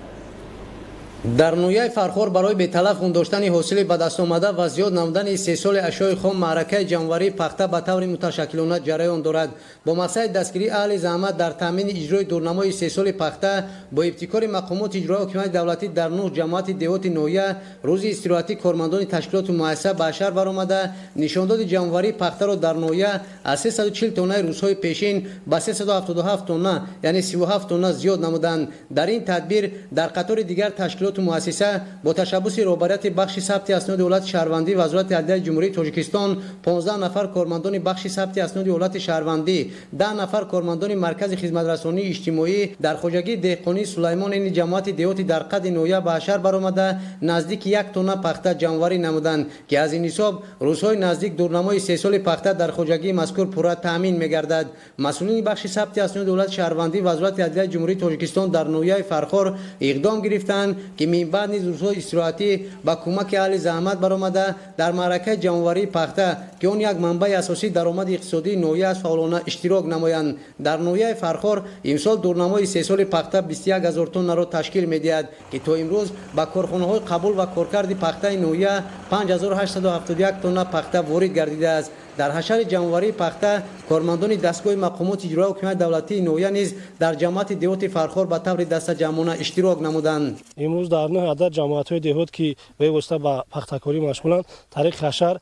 در نویه فرخار برای به تلف داشتن حاصل به دست آمده و زیاد نمودن 3 سال اشیاء خام معرکه جمع‌آوری پخته به طور متشکلانه جریان دارد. با مقصد دستگیری اهل زحمت در تامین اجرای دورنمای 3 سال پخته با ابتکار مقامات اجرایی حکومت دولتی در 9 جماعت دهات نویه روز استراحتی کارمندان تشکیلات و مؤسسه به حشر برآمده نشانداد جمع‌آوری پخته را در نویه از 340 تن روزهای پیشین به 377 تن یعنی 37 تن زیاد نمودند. در این تدبیر در قطار دیگر تشکیلات مؤسسه با تشبث رهبریت بخش ثبت اسناد دولت شهروندی وزارت عدلیه جمهوری تاجیکستان 15 نفر کارمندان بخش ثبت اسناد دولت شهروندی 10 نفر کارمندان مرکز خدمت رسانی اجتماعی در خواجگی دهقانی سلیمان این جماعت دهاتی در قد نویه به حشر برآمده نزدیک 1 تن پخته جمع‌آوری نمودند که از این حساب روزهای نزدیک دورنمای 3 سال پخته در خواجگی مذکور پورا تامین می‌گردد. مسئولین بخش ثبت اسناد دولت شهروندی وزارت عدلیه جمهوری تاجیکستان در نویه فرخار اقدام گرفتند که منبع نیز روزهای استراحتی با کمک اهل زحمت برآمده در معرکه جمع‌آوری پخته که اون یک منبع اساسی درآمد اقتصادی نوعی از فعالانه اشتراک نمایند. در نوعی فرخور امسال دورنمای 3 سال پخته 21000 تن را تشکیل می‌دهد که تا امروز با کارخانه‌های قبول و کارکرد پخته نوعی 5871 تن پخته وارد گردیده است. در حشر جمع‌آوری پخته کارمندان دستگاه مقامات اجرایی حکومت دولتی نوعی نیز در جماعت دهات فرخور به طور دست جمعانه اشتراک نمودند. امروز در 9 عدد جماعت‌های دهات که به واسطه به پخته‌کاری مشغولند طریق حشر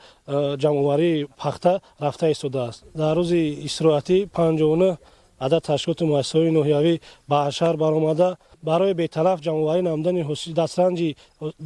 جمع‌آوری پخته رفته ایستاده است. در روز استراحتی 59 عدد تشکیلات مؤسسه‌های ناحیوی به حشر برآمده برای بی‌طرف جمع‌آوری نمودن حاصل دسترنج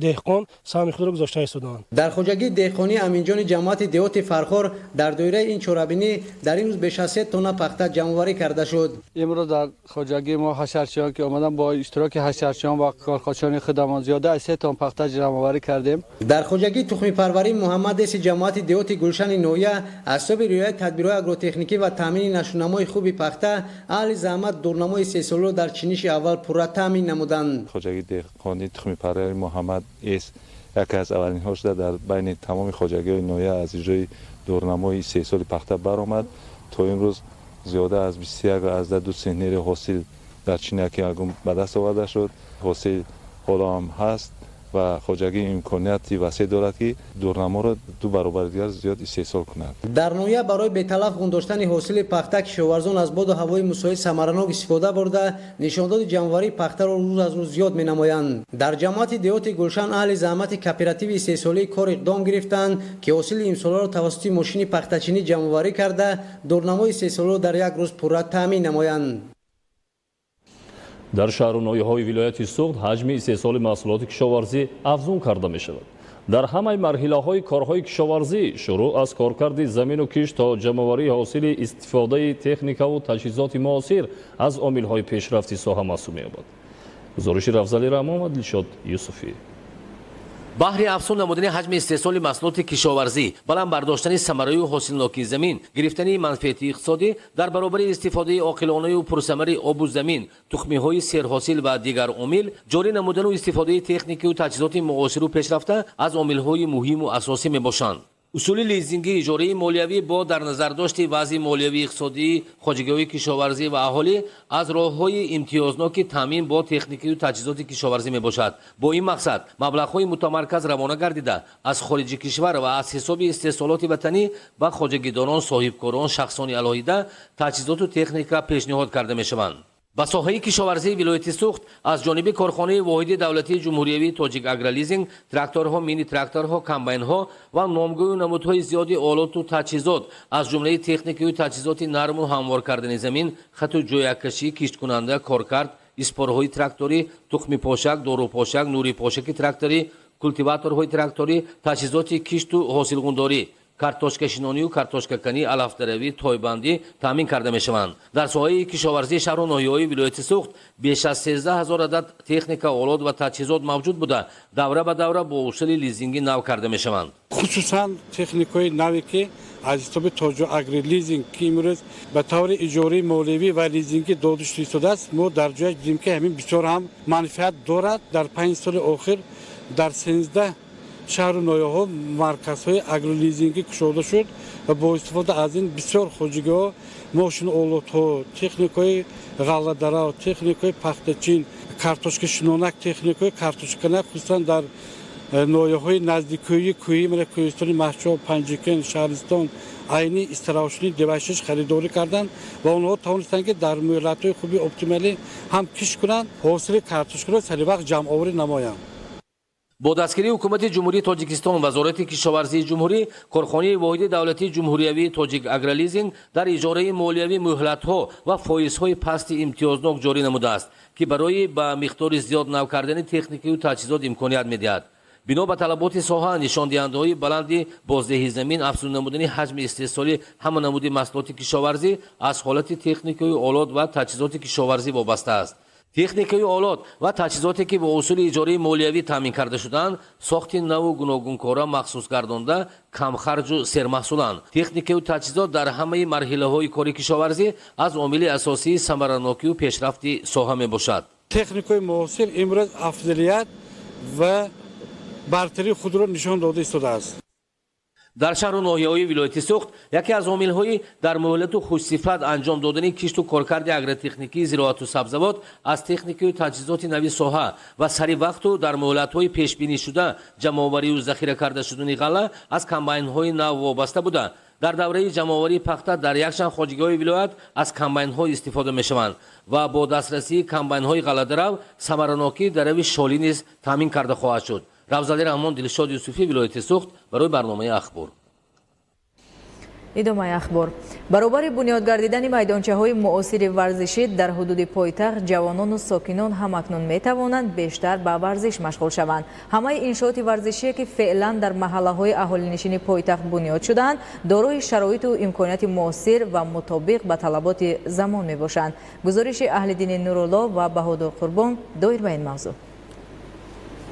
دهقان سهم خود را گذاشته ایستادند. در خواجگی دهقانی امینجان جماعت دهات فرخور در دایره این چورابینی در این روز بیش از 3 تن پخته جمع‌آوری کرده شد. امروز در خواجگی ما حشرچیان که آمدن با اشتراک حشرچیان و کارخانچیان خدمات زیاده از 3 تن پخته جمع‌آوری کردیم. در خواجگی تخم پروری محمد اس جماعت دهات گلشن نویا اسباب رعایت تدبیرهای آگروتکنیکی و تامین نشونمای خوبی پخته اهل زحمت دورنمای 3 ساله در چینش اول پورا تامین نمودند. خواجگی دهقانی تخم پروری محمد اس یکی از اولین هاش در بین تمام خواجگی‌های نویا از اجرای دورنمای 3 سال پخته برآمد. تا امروز زیاده از 21 سنیر حاصل در چینکی اگم به دست آورده شد. حاصل حالا هم هست و خواجگی امکانیتی وسیع دارد که دورنما را 2 برابر دیگر زیاد استحصال کند. در نویا برای بی‌تلف گذاشتن حاصل پخته کشاورزان از باد و هوای مساعد ثمرناک استفاده برده نشانداد جمع‌آوری پخته را روز از روز زیاد می‌نمایند. در جماعت دهات گلشن اهل زحمت کاپیراتیو 3 ساله کار اقدام گرفتند که حاصل امسال را توسط ماشین پخته‌چینی جمع‌آوری کرده دورنمای 3 ساله در یک روز پورا تامین نمایند. дар шаҳру ноҳияҳои вилояти суғд ҳаҷми истеҳсоли маҳсулоти кишоварзӣ афзун карда мешавад. дар ҳамаи марҳилаҳои корҳои кишоварзӣ шуруъ аз коркарди замину кишт то ҷамъоварии ҳосили истифодаи техникаву таҷҳизоти муосир аз омилҳои пешрафти соҳа маҳсуб меёбад. гузориши рафзали раҳмон ва дилшод юсуфӣ. баҳри афзун намудани ҳаҷми истеҳсоли маҳсулоти кишоварзӣ, баланд бардоштани самараyu ҳосилнокии замин, гирифтани манфиати иқтисодӣ дар баробари истифодаи оқилонаю пурсамари обу замин, тухмиҳои серҳосил ва дигар омил, ҷорӣ намудану истифодаи техникаю таҷҳизоти муосиру пешрафта аз омилҳои муҳиму асосӣ мебошанд. усули лизинги иҷораи молиявӣ бо дар назардошти вазъи молиявии иқтисодии хоҷагиҳои кишоварзӣ ва аҳолӣ аз роҳҳои имтиёзноки таъмин бо техникаю таҷҳизоти кишоварзӣ мебошад. бо ин мақсад маблағҳои мутамарказ равона гардида аз хориҷи кишвар ва аз ҳисоби истеҳсолоти ватанӣ ба хоҷагидонон, соҳибкорон, шахсони алоҳида таҷҳизоту техника пешниҳод карда мешаванд. ба соҳаи кишоварзии вилояти суғд аз ҷониби корхонаи воҳиди давлатии ҷумҳуриявии тоҷик агролизинг тракторҳо, мини тракторҳо, комбайнҳо ва номгӯю намудҳои зиёди олоту таҷҳизот аз ҷумлаи техникаю таҷҳизоти нарму ҳамвор кардани замин, хату ҷоякашӣ, кишткунанда, коркард, испорҳои тракторӣ, тухми пошак, дорупошак, нури пошаки тракторӣ, култиваторҳои тракторӣ, таҷҳизоти кишту ҳосилгундорӣ, картошкашинонию картошкаканӣ, алафдаравӣ, тойбандӣ таъмин карда мешаванд. дар соҳаи кишоварзии шаҳру ноҳияҳои вилояти суғд беш аз 13000 адад техника, олот ва таҷҳизот мавҷуд буда давра ба давра бо усули лизинги нав карда мешаванд. хусусан техникаи наве ки аз ҳисоби тоҷу агролизинг ки имрӯз ба таври иҷораи молиявӣ ва лизинги додушта истодааст, мо дар ҷояш дидем ки ҳамин бисёр ҳам манфиат дорад. дар 5 соли охир дар 13 шаҳру ноҳияҳо марказҳои агролизинги кушода шуд ва бо истифода аз ин бисёр хоҷагиҳо мошини олотҳо, техникаи ғалладаро, техникаи пахтачин, картошкашинонак, техникаи картошканак хусусан дар ноҳияҳои наздикоии кӯҳӣ мара кӯҳистони маҳчов, панҷикен, шаҳристон, айни истароушини девашиш харидорӣ карданд ва онҳо тавонистанд ки дар муҳлатҳои хуби оптималӣ ҳам кишт кунанд, ҳосили картошкаро саривақт ҷамъоварӣ намоянд. бо дастгирии ҳукумати ҷумҳурии тоҷикистон, вазорати кишоварзии ҷумҳурӣ, корхонаи воҳиди давлатии ҷумҳуриявии тоҷик агролизинг дар иҷораи молиявӣ муҳлатҳо ва фоизҳои пасти имтиёзнок ҷорӣ намудааст, ки барои ба миқдори зиёд нав кардани техникаю таҷҳизот имконият медиҳад. бино ба талаботи соҳа, нишондиҳандаҳои баланди боздеҳи замин, афзун намудани ҳаҷми истеҳсоли ҳама намуди маҳсулоти кишоварзӣ аз ҳолати техникаи олот ва таҷҳизоти кишоварзӣ вобаста аст. техникаи олот ва таҷҳизоте ки бо усули иҷораи молиявӣ таъмин карда шудаанд, сохти наву гуногункора махсус гардонда, камхарҷу сермаҳсуланд. техникаю таҷҳизот дар ҳамаи марҳилаҳои кори кишоварзӣ аз омили асосии самаранокию пешрафти соҳа мебошад. техникаи муосир имрӯз афзалият و برتری خود را نشان داده ایستاده است. در شهر و ناحیه‌های ولایت سوخت یکی از عامل‌های در مهلت و خوش‌صفت انجام دادن کشت و کارکرد اگرتکنیکی زراعت و سبزوات از تکنیک و تجهیزات نوی ساحه و سری وقت و در مهلت‌های پیش بینی شده جمع‌آوری و ذخیره کرده شدن غله از کمباین‌های نو وابسته بوده. در دوره جمع‌آوری پخته در یکشن خواجگی‌های ولایت از کمباین‌ها استفاده می‌شوند و با دسترسی کمباین‌های غله‌درو ثمراناکی در روی شالی نیز تامین کرده خواهد شد. روزالی رحمان دلشاد یوسفی ولایت سوخت برای برنامه اخبار. ادامه اخبار. برابر بنیاد گردیدن میدانچه‌های معاصر ورزشی در حدود پایتخت جوانان و ساکنان همکنون می‌توانند بیشتر به ورزش مشغول شوند. همه انشاءات ورزشی که فعلا در محله‌های اهالی‌نشین پایتخت بنیاد شدند دارای شرایط و امکانات معاصر و مطابق به طلبات زمان میباشند. گزارش اهل‌دین نورالله و بهادر قربان دایر به این موضوع.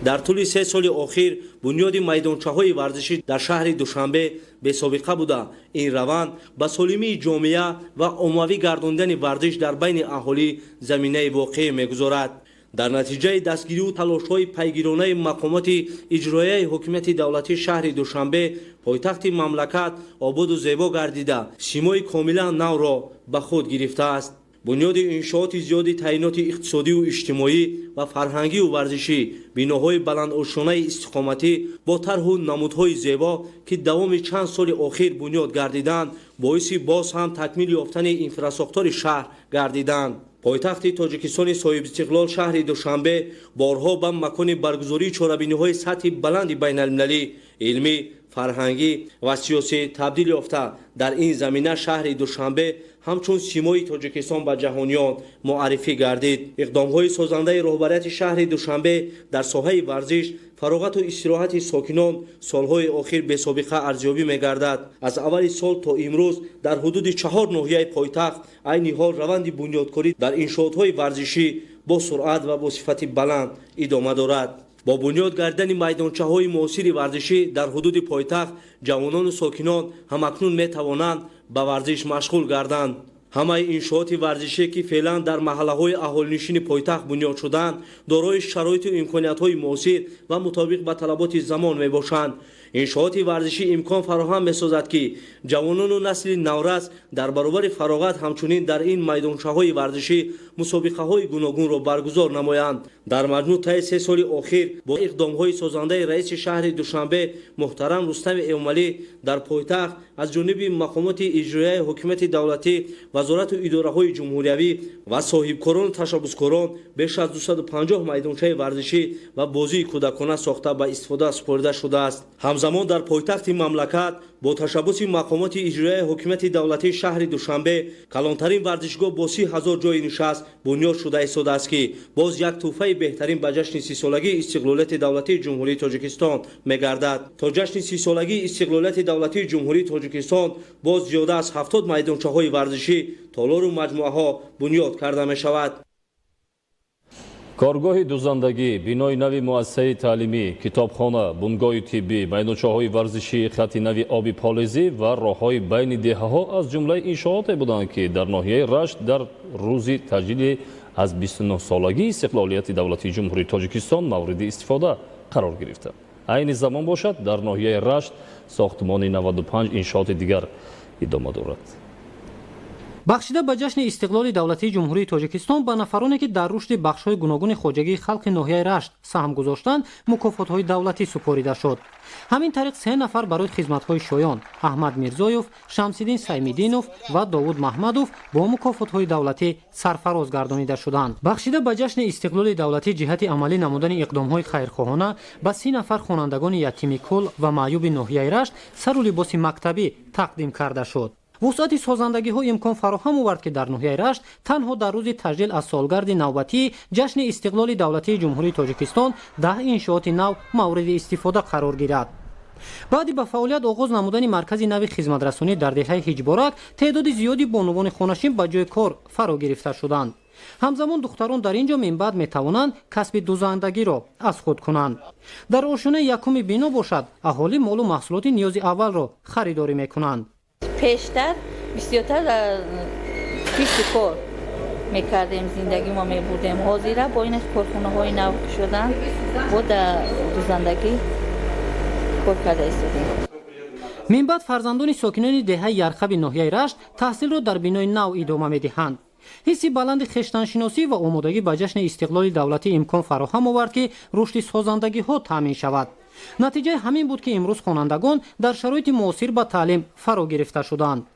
در طول 3 سال اخیر بنیاد میدانچه‌های ورزشی در شهر دوشنبه به سابقه بوده. این روند به سالمی جامعه و عمومی گرداندن ورزش در بین اهالی زمینه واقع می‌گذارد. در نتیجه دستگیری و تلاش‌های پیگیرانه مقامات اجرایی حکومت دولتی شهر دوشنبه پایتخت مملکت آباد و زیبا گردیده سیمای کاملا نو را به خود گرفته است. بنیاد انشاءات زیاد تعیینات اقتصادی و اجتماعی و فرهنگی و ورزشی، بناهای بلندآشانه استقامتی با طرح و نمودهای زیبا که دوام چند سال اخیر بنیاد گردیدند باعث باز هم تکمیل یافتن اینفراساختور شهر گردیدند. پایتخت تاجیکستان صاحب استقلال شهر دوشنبه بارها به مکان برگزاری چهاربینی‌های سطح بلند بین‌المللی علمی، فرهنگی و سیاسی تبدیل یافته. در این زمینه شهر دوشنبه همچون سیمای تاجیکستان به جهانیان معرفی گردید. اقدام‌های سازنده رهبریت شهر دوشنبه در ساحه ورزش، فراغت و استراحت ساکنان سالهای اخیر به سابقه ارزیابی می‌گردد. از اول سال تا امروز در حدود 4 ناحیه پایتخت عین حال روند بنیادکاری در انشاءات‌های ورزشی با سرعت و با صفت بلند ادامه دارد. با بنیاد گردیدن میدانچه‌های معاصر ورزشی در حدود پایتخت جوانان و ساکنان همکنون می‌توانند به ورزش مشغول گردند. همه انشاءات ورزشی که فعلا در محله‌های اهالی‌نشین پایتخت بنیاد شدند دارای شرایط و امکانات‌های معاصر و مطابق به طلبات زمان میباشند. انشاءات ورزشی امکان فراهم می‌سازد که جوانان و نسل نورس در برابر فراغت همچنین در این میدانچه‌های ورزشی مسابقه‌های گوناگون را برگزار نمایند. در مجموع طی 3 سال اخیر با اقدام‌های سازنده رئیس شهر دوشنبه محترم رستم اوملی در پایتخت از جانب مقامات اجرایی حکومت دولتی، وزارت و اداره‌های جمهوریوی و صاحبکاران و تشبثکاران بیش از 250 میدانچه ورزشی و بازی کودکانه ساخته به استفاده سپرده شده است. همزمان در پایتخت مملکت با تشبث مقامات اجرایی حکومت دولتی شهر دوشنبه کلانترین ورزشگاه با 30,000 جای نشست بنیاد شده ایستاده است که باز یک تحفه بهترین به جشن 30 سالگی استقلالیت دولتی جمهوری تاجیکستان می‌گردد. تا جشن 30 سالگی استقلالیت دولتی جمهوری تاجیکستان باز زیاده از 70 میدانچه‌های ورزشی، تالار و مجموعه‌ها بنیاد کرده می‌شود. کارگاه دوزندگی، بینای نوی مؤسسه تعلیمی، کتابخانه، بنگاه طبی، میدانچه‌های ورزشی، خط نوی آبی پالیزی و راه‌های بین دهه‌ها از جمله انشاءات بودند که در ناحیه رشت در روز تجلیل از 29 سالگی استقلالیت دولتی جمهوری تاجیکستان مورد استفاده قرار گرفته. عین زمان باشد در ناحیه رشت ساختمان 95 انشاءات دیگر ادامه دارد. بخشیده به جشن استقلال دولتی جمهوری تاجیکستان به نفرانی که در رشد بخش‌های گوناگون خواجگی خلق ناحیه رشت سهم گذاشتند مکافات‌های دولتی سپریده شد. همین طریق 3 نفر برای خدمت‌های شایان، احمد میرزایوف، شمس‌الدین سیمیدینوف و داوود محمدوف با مکافات‌های دولتی سرفراز گردانیده شدند. بخشیده به جشن استقلال دولتی جهت عملی نمودن اقدام‌های خیرخواهانه به 30 نفر خوانندگان یتیم کل و معیوب ناحیه رشت سر و لباس مکتبی تقدیم کرده شد. وسعت سازندگی ها امکان فراهم آورد که در ناحیه رشت تنها در روز تجلیل از سالگرد نوبتی جشن استقلال دولتی جمهوری تاجیکستان 10 انشاءات نو مورد استفاده قرار گیرد. بعد به فعالیت آغاز نمودن مرکز نو خدمترسانی در دهه هجبارک تعداد زیادی بانوان خانشین به جای کار فرا گرفته شدند. همزمان دختران در اینجا من بعد می توانند کسب دوزندگی را از خود کنند. در آشیانه یکم بنا باشد اهالی مال و محصولات نیاز اول را خریداری می کنند. پیشتر بسیارتر در پیش کار میکردیم زندگی ما میبردیم. حاضره با این کارخونه های نو شدن با در زندگی کار کرده ایستادیم. من بعد فرزندان ساکنان دهه یرخب ناحیه رشت تحصیل را در بنای نو ادامه میدهند. حسی بلند خویشتنشناسی و آمادگی به جشن استقلال دولتی امکان فراهم آورد که رشد سازندگی ها تامین شود. نتیجه همین بود که امروز خوانندگان در شرایط معاصر به تعلیم فرا گرفته شدند.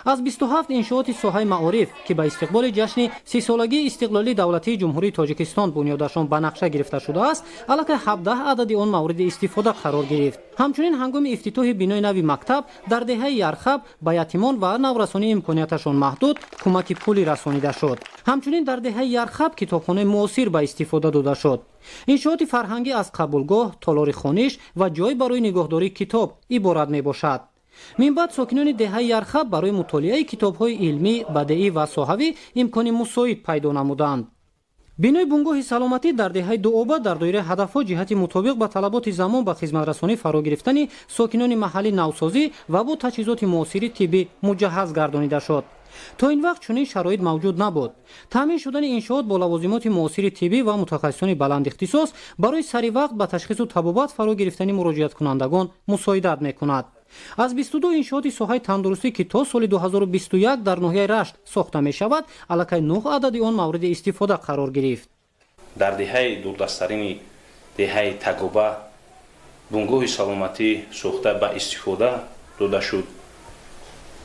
از 27 انشاءات ساحه معارف که به استقبال جشن 30 سالگی استقلالی دولتی جمهوری تاجیکستان بنیادشان به نقشه گرفته شده است، البته 17 عدد آن مورد استفاده قرار گرفت. همچنین هنگام افتتاح بنای نوی مکتب در دهه یرخب به یتیمان و نورسانی امکاناتشان محدود کمک پولی رسانیده شد. همچنین در دهه یرخب کتابخانه معاصر به استفاده داده شد. انشاءات فرهنگی از قبولگاه، تالار خوانش و جای برای نگهداری کتاب عبارت می باشد. من بعد ساکنان دهه یرخب برای مطالعه کتاب‌های علمی، بدیعی و صحوی امکان مساعد پیدا نمودند. بنای بنگاه سلامتی در دهه دوآباد در دایره هدف‌ها جهت مطابق با طلبات زمان به خدمت رسانی فرا گرفتن ساکنان محلی نوسازی و با تجهیزات معاصر طبی مجهز گردانیده شد. تا این وقت چنین شرایط موجود نبود. تامین شدن انشاءات با لوازمات معاصر طبی و متخصصان بلند اختصاص برای سریع وقت به تشخیص و تبابت فرا گرفتن مراجعت کنندگان مساعدت می‌کند. از 22 انشاءات ساحه تندرستی که تا سال 2021 در ناحیه رشت ساخته می شود، الکی 9 عدد آن مورد استفاده قرار گرفت. در دهه دوردستترین دهه تجربه بنگاه سلامتی ساخته به استفاده داده شد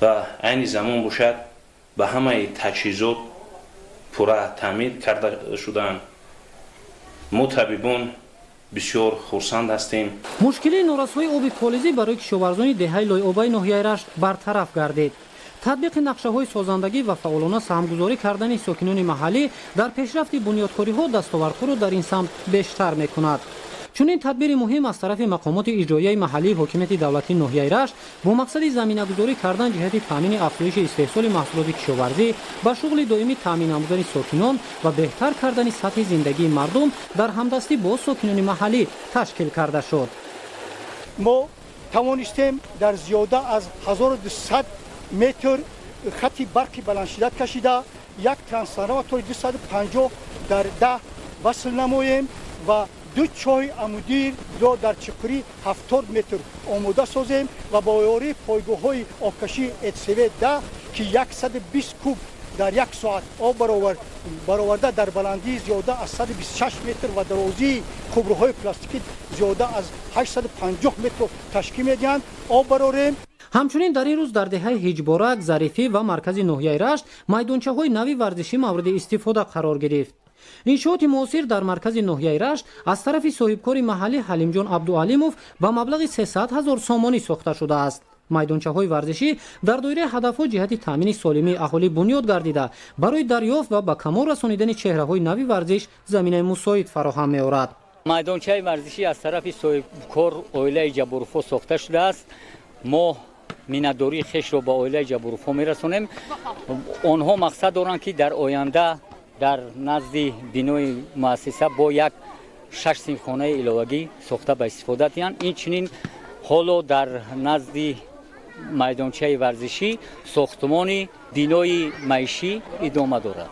و عین زمان باشد به همه تجهیزات پورا تامین کرده شدند. ما طبیبان بسیار خرسند هستیم. مشکل نارسایی آب فالزی برای کشاورزان دهه لایابه ناحیه رشت برطرف گردید. تطبیق نقشه‌های سازندگی و فعالانه سهمگذاری کردن ساکنان محلی در پیشرفت بنیادکاری‌ها دستاوردها را در این سمت بیشتر می‌کند. چنین تدبیر مهم از طرف مقامات اجرایی محلی حکومت دولتی ناحیه رشت با مقصد زمینه‌گذاری کردن جهت تامین افزایش استحصال محصولات کشاورزی با شغل دائمی تامین نمودن ساکنان و بهتر کردن سطح زندگی مردم در همدستی با ساکنان محلی تشکیل کرده شد. ما توانستیم در زیاده از 1200 متر خط برق بلندشدت کشیده یک ترانسفورماتور 250 در 10 وصل نماییم و 2 چاه عمودی را در چقری 70 متر آماده سازیم و با یاری پایگاه‌های آبکشی اتسوی 10 که 120 کوب در یک ساعت آب برآورده در بلندی زیاده از 126 متر و درازی خبرهای پلاستیکی زیاده از 850 متر تشکیل می‌دهند آب برآوریم. همچنین در این روز در دهه هجبارک، ظریفی و مرکز ناحیه رشت میدانچه‌های نوی ورزشی مورد استفاده قرار گرفت. انشاءات معاصر در مرکز ناحیه رشت از طرف صاحبکار محلی حلیم جان عبدالعلیموف با مبلغ 300,000 سامانی ساخته شده است. میدانچه‌های ورزشی در دایره هدف‌ها جهت تامین سالمی اهالی بنیاد گردیده برای دریافت و به کمال رسانیدن چهره‌های نوی ورزش زمینه مساعد فراهم می‌آورد. میدانچه ورزشی از طرف صاحبکار عائله جبروفو ساخته شده است. ما مینادوری خش رو با عائله جبروفو می‌رسانیم. آنها مقصد دارند که در آینده در نزد بنای مؤسسه با یک 6 سینخانه علاوگی ساخته به استفاده دهند. این چنین حالا در نزد میدانچه ورزشی ساختمان بنای معیشی ادامه دارد.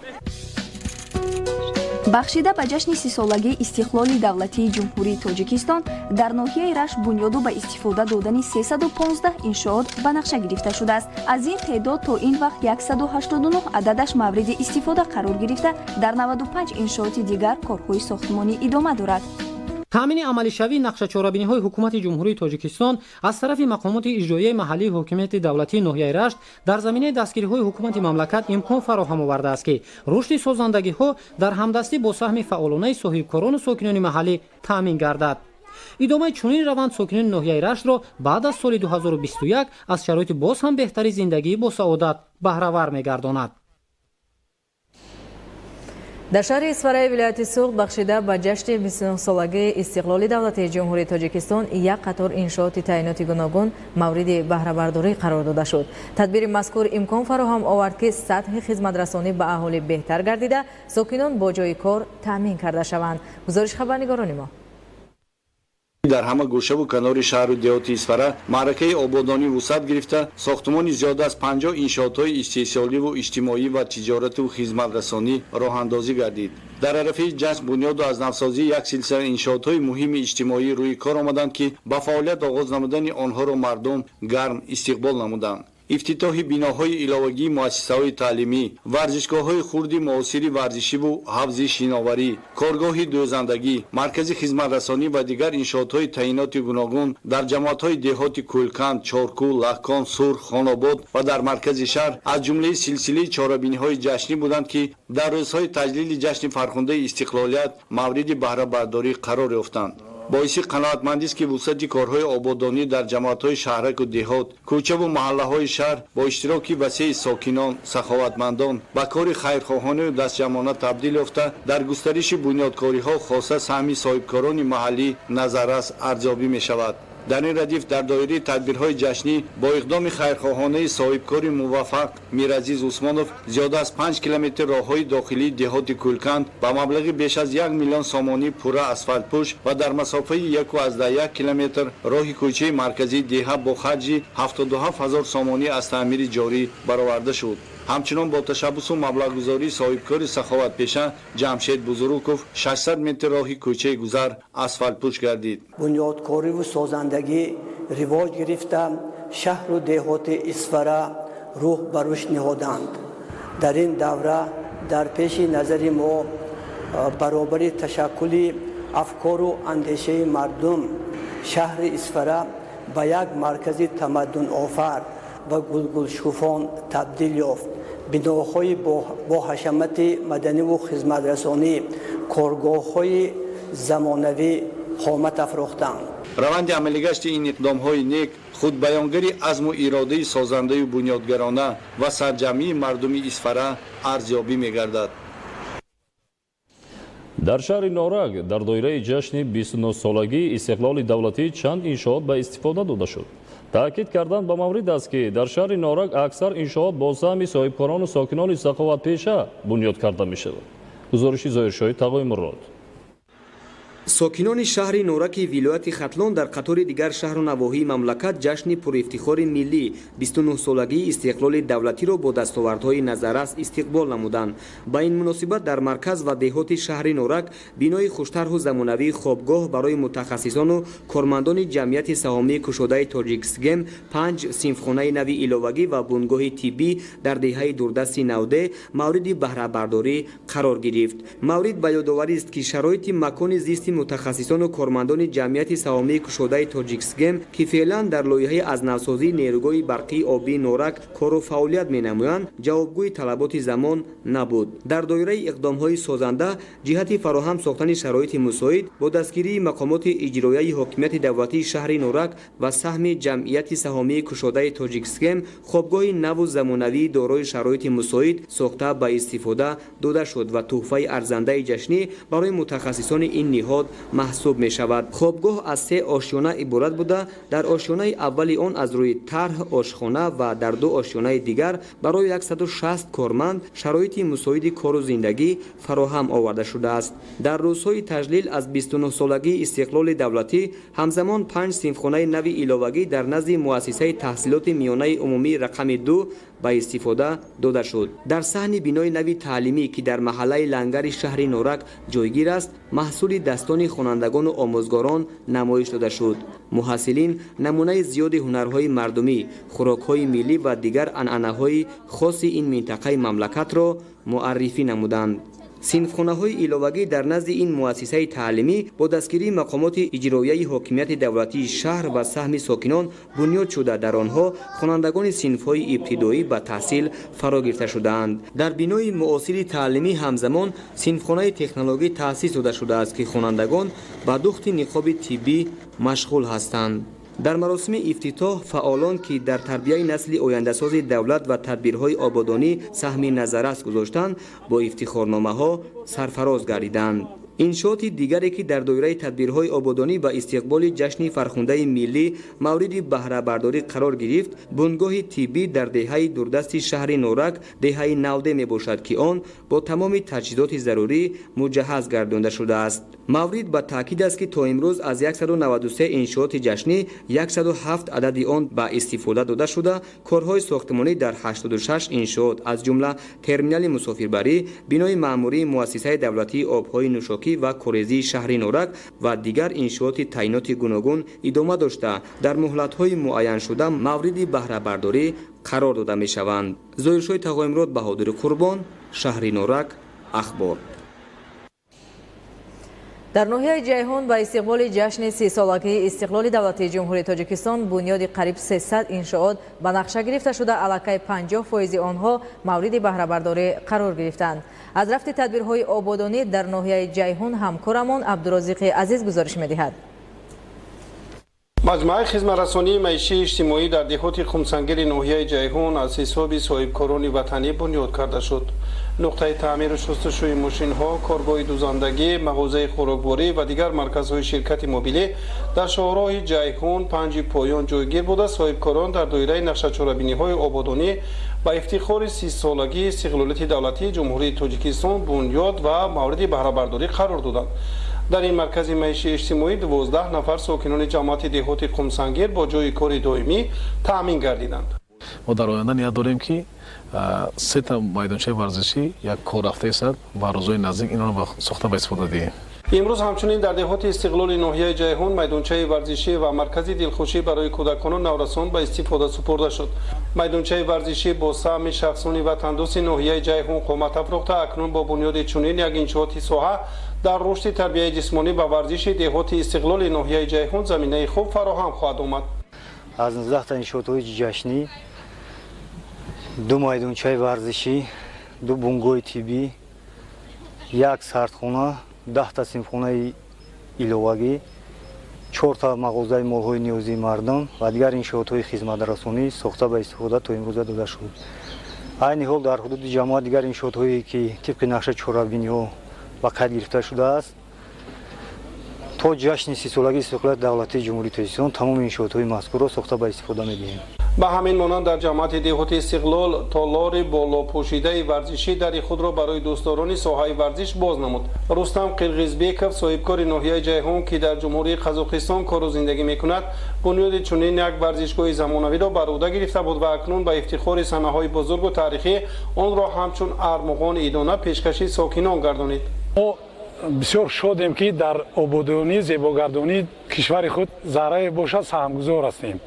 бахшида ба ҷашни 30 солагии истиқлоли давлатии ҷумҳурии тоҷикистон дар ноҳияи рашт бунёду ба истифода додани 315 иншоот ба нақша гирифта шудааст. аз ин теъдод то ин вақт 189 ададаш мавриди истифода қарор гирифта дар 95 иншооти дигар корҳои сохтмонӣ идома дорад. تامین عملی شوی نقشه چاره‌بینی‌های حکومت جمهوری تاجیکستان از طرف مقامات اجرایی محلی حکومت دولتی ناحیه رشت در زمینه دستگیری‌های حکومت مملکت امکان فراهم آورده است که رشد سازندگی‌ها در همدستی با سهم فعالانه صاحبکاران و ساکنان محلی تامین گردد. ادامه چنین روند ساکنان ناحیه رشت را بعد از سال 2021 از شرایط باز هم بهتری زندگی با سعادت بهره‌ور می‌گرداند. در شهر اسفرای ولایت سوق بخشیده به جشن 29 سالگی استقلال دولتی جمهوری تاجیکستان یک قطار انشاءات تعیناتی گوناگون مورد بهره برداری قرار داده شد. تدبیر مذکور امکان فراهم آورد که سطح خدمت رسانی به اهالی بهتر گردیده ساکنان با جای کار تامین کرده شوند. گزارش خبرنگاران ما. در همه گوشه و کنار شهر و دیهات اسفره معرکه آبادانی وسعت گرفته ساختمان زیاد از 50 انشاءات استحصالی و اجتماعی و تجارت و خدمات رسانی راه اندازی گردید. در عرفه جشن بنیاد و از نوسازی یک سلسله انشاءات مهم اجتماعی روی کار آمدند که با فعالیت آغاز نمودن آنها را مردم گرم استقبال نمودند. افتتاح بناهای علاوگی مؤسسه‌های تعلیمی، ورزشگاه‌های خردی معاصر ورزشی و حفظ شناوری، کارگاه دوزندگی، مرکز خدمت رسانی و دیگر انشاءات‌های تعیینات گوناگون در جماعت‌های دهات کلکند، چارکو، لهکان، سرخ، خاناباد و در مرکز شهر از جمله سلسله چهاربینی‌های جشنی بودند که در روزهای تجلیل جشن فرخنده استقلالیت مورد بهره برداری قرار یافتند. باعث قناعتمندی است که وسعت کارهای آبادانی در جماعت‌های شهرک و دهات، کوچه و محله‌های شهر با اشتراک وسیع ساکنان، سخاوتمندان و کار خیرخواهانه و دستجمعانه تبدیل یافته در گسترش بنیادکاری‌ها خاصه سهمی صاحبکاران محلی نظررس ارزیابی می‌شود. در این ردیف در دایره تدبیرهای جشنی با اقدام خیرخواهانه صاحبکار موفق میرعزیز عثمانوف زیاده از 5 کیلومتر راههای داخلی دهات کلکند با مبلغ بیش از 1 میلیون سامانی پوره اسفالت پوش و در مسافه 1.1 کیلومتر راه کوچه مرکزی دهه با خرج 77,000 سامانی از تعمیر جاری برآورده شد. همچنان با تشبث و مبلغ گذاری صاحبکار سخاوت پیشه جمشید بزرگوف 600 متر راه کوچه گذر اسفالت پوش گردید. بنیادکاری و سازندگی رواج گرفته شهر و دهات اسفره روح بر رشد نهادند. در این دوره در پیش نظر ما برابر تشکل افکار و اندیشه مردم شهر اسفره به یک مرکز تمدن آفر و گلگلشکوفان تبدیل یافت. بناهای با حشمت مدنی و خدمت رسانی، کارگاه‌های زمانوی قامت افروختند. روند عملیگشت این اقدام‌های نیک خود بیانگری عزم و اراده سازنده و بنیادگرانه و سرجمی مردم اسفره ارزیابی می‌گردد. در شهر نورگ در دایره جشن 29 سالگی استقلال دولتی چند انشاءات به استفاده داده شد. تأکید کردند به مورد است که در شهر نورگ اکثر انشاءات با سهم صاحبکاران و ساکنان سخاوت پیشه بنیاد کرده می شود. گزارش ظاهرشاهی تقوی مراد. ساکنان شهر نورک ولایت ختلان در قطار دیگر شهر و نواحی مملکت جشن پرافتخار ملی 29 سالگی استقلال دولتی را با دستاوردهای نظررس استقبال نمودند. با این مناسبت در مرکز و دهات شهر نورک بینای خوشطرح و زمانوی خوابگاه برای متخصصان و کارمندان جمعیت سهامی کشاده تاجیکستان، 5 صنفخانه نوی علاوگی و بنگاه طبی در دهه دوردست 90 مورد بهره برداری قرار گرفت. مورد به یادآوری است که شرایط مکان زیست متخصصان و کارمندان جمعیت سهامی کشاده تاجیکستان که فعلا در لایحه از نوسازی نیروگاه برقی آبی نورک کار و فعالیت می‌نمایند جوابگوی طلبات زمان نبود. در دایره اقدام‌های سازنده جهت فراهم ساختن شرایط مساعد با دستگیری مقامات اجرایی حاکمیت دولتی شهر نورک و سهم جمعیت سهامی کشاده تاجیکستان خوابگاه نو و زمانوی دارای شرایط مساعد ساخته به استفاده داده شد و تحفه ارزنده جشنی برای متخصصان این نهاد محسوب می شود. خوابگاه از 3 آشیانه عبارت بوده. در آشیانه اولی آن از روی طرح آشخانه و در 2 آشیانه دیگر برای 160 کارمند شرایط مساعد کار و زندگی فراهم آورده شده است. در روزهای تجلیل از 29 سالگی استقلال دولتی همزمان 5 صنفخانه نوی علاوگی در نزد مؤسسه تحصیلات میانه عمومی رقم 2 به استفاده داده شد. در صحن بینای نوی تعلیمی که در محله لنگر شهر نورک جایگیر است محصول دستان خوانندگان و آموزگاران نمایش داده شد. محصلین نمونه زیاد هنرهای مردمی، خوراکهای ملی و دیگر عنعنه‌های خاص این منطقه مملکت را معرفی نمودند. صنفخانه‌های علاوگی در نزد این مؤسسه تعلیمی با دستگیری مقامات اجرایی حاکمیت دولتی شهر و سهم ساکنان بنیاد شده در آنها خوانندگان صنف‌های ابتدایی به تحصیل فرا گرفته شده‌اند. در بینای معاصر تعلیمی همزمان صنفخانه تکنولوژی تأسیس داده شده است که خوانندگان به دوخت نقاب طبی مشغول هستند. در مراسم افتتاح فعالان که در تربیت نسل آینده‌ساز دولت و تدبیرهای آبادانی سهم نظررس گذاشتند با افتخارنامه‌ها سرفراز گردیدند. انشاءات دیگری که در دایره تدبیرهای آبادانی و استقبال جشن فرخنده ملی مورد بهره برداری قرار گرفت بنگاه طبی در دهه دوردست شهر نورک دهه 90 می باشد که آن با تمام تجهیزات ضروری مجهز گردانده شده است. маврид ба таъкид аст ки то имрӯз аз 193 иншооти ҷашнӣ 107 адади он ба истифода дода шуда, корҳои сохтмонӣ дар 86 иншоот аз ҷумла терминали мусофирбарӣ, бинои маъмурии муассисаи давлатии обҳои нӯшокӣ ва корезии шаҳри норак ва дигар иншооти таъйиноти гуногун идома дошта, дар муҳлатҳои муайяншуда мавриди баҳрабардорӣ қарор дода мешаванд. зоиршоҳи тағоимрод Баҳодири Қурбон, шаҳри Норак, Ахбор. дар ноҳияи ҷайҳун ба истиқболи ҷашни 30-солагии истиқлоли давлатии ҷумҳурии Тоҷикистон бунёди қариб 300 иншоот ба нақша гирифта шуда, аллакай 50% онҳо мавриди баҳрабардорӣ қарор гирифтанд. аз рафти тадбирҳои ободонӣ дар ноҳияи ҷайҳун ҳамкорамон Абдурозиқи Азиз гузориш медиҳад. маҷмӯаи хизматрасонии маишии иҷтимоӣ дар деҳоти хумсангири ноҳияи ҷайҳун аз ҳисоби соҳибкорони ватанӣ бунёд карда шуд. нуқтаи таъмиру шустушӯи мошинҳо, коргоҳи дузандагӣ, мағозаи хӯрокворӣ ва дигар марказҳои ширкати мобилӣ дар шоҳроҳи ҷайҳун 5 поён ҷойгир буда, соҳибкорон дар доираи нақшачорабиниҳои ободонӣ ба ифтихори 30-солагии истиқлолияти давлатии ҷумҳурии Тоҷикистон бунёд ва мавриди баҳрабардорӣ қарор доданд. дар ин маркази маишии иҷтимоӣ 12 нафар сокинони ҷамоати деҳоти хумсангир бо ҷойи кори доимӣ таъмин гардиданд. мо дар оянда ният дорем ки 3 та майдончаи варзишӣ як коррафтаи сад ва рӯзҳои наздик инро сохта ба истифода диҳем. имрӯз ҳамчунин дар деҳоти истиқлоли ноҳияи ҷайҳун майдончаи варзишӣ ва маркази дилхушӣ барои кӯдакону наврасон ба истифода супурда шуд. майдончаи варзишӣ бо саҳми шахсони ватандоси ноҳияи ҷайҳун қомат афрохта, акнун бо бунёди чунин як иншооти соҳа дар рушди тарбияи ҷисмонӣ ба варзиши деҳоти истиқлоли ноҳияи ҷайҳун заминаи хуб фароҳам хоҳад омад. аз 19 та иншоотҳои ҷашнӣ, 2 майдончаи варзишӣ, 2 бунгоҳи тиббӣ, 1 сардхона, 10 та синфхонаи иловагӣ, 4 та мағозаи молҳои ниёзии мардум ва дигар иншоотҳои хизматрасонӣ сохта ба истифода то имрӯза дода шуд. айни ҳол дар ҳудуди ҷамоат дигар иншоотҳое ки тибқи нақша чорабиниҳо ба қайд гирифта шудааст, то ҷашни 30-солагии истиқлолияти давлатии ҷумҳурии Тоҷикистон тамоми иншоотҳои мазкурро сохта ба истифода медиҳем. ба ҳамин монанд дар ҷамоати деҳоти истиқлол толори болопӯшидаи варзишӣ дари худро барои дӯстдорони соҳаи варзиш боз намуд. рустам қирғизбеков, соҳибкори ноҳияи ҷайҳун ки дар ҷумҳурии Қазоқистон кору зиндагӣ мекунад, бунёди чунин як варзишгоҳи замонавиро бар ӯҳда гирифта буд ва акнун ба ифтихори санаҳои бузургу таърихӣ онро ҳамчун армуғони идона пешкаши сокинон гардонид. бисёр шодем ки дар ободонӣ, зебогардонии кишвари худ заррае бошад саҳмгузор ҳастем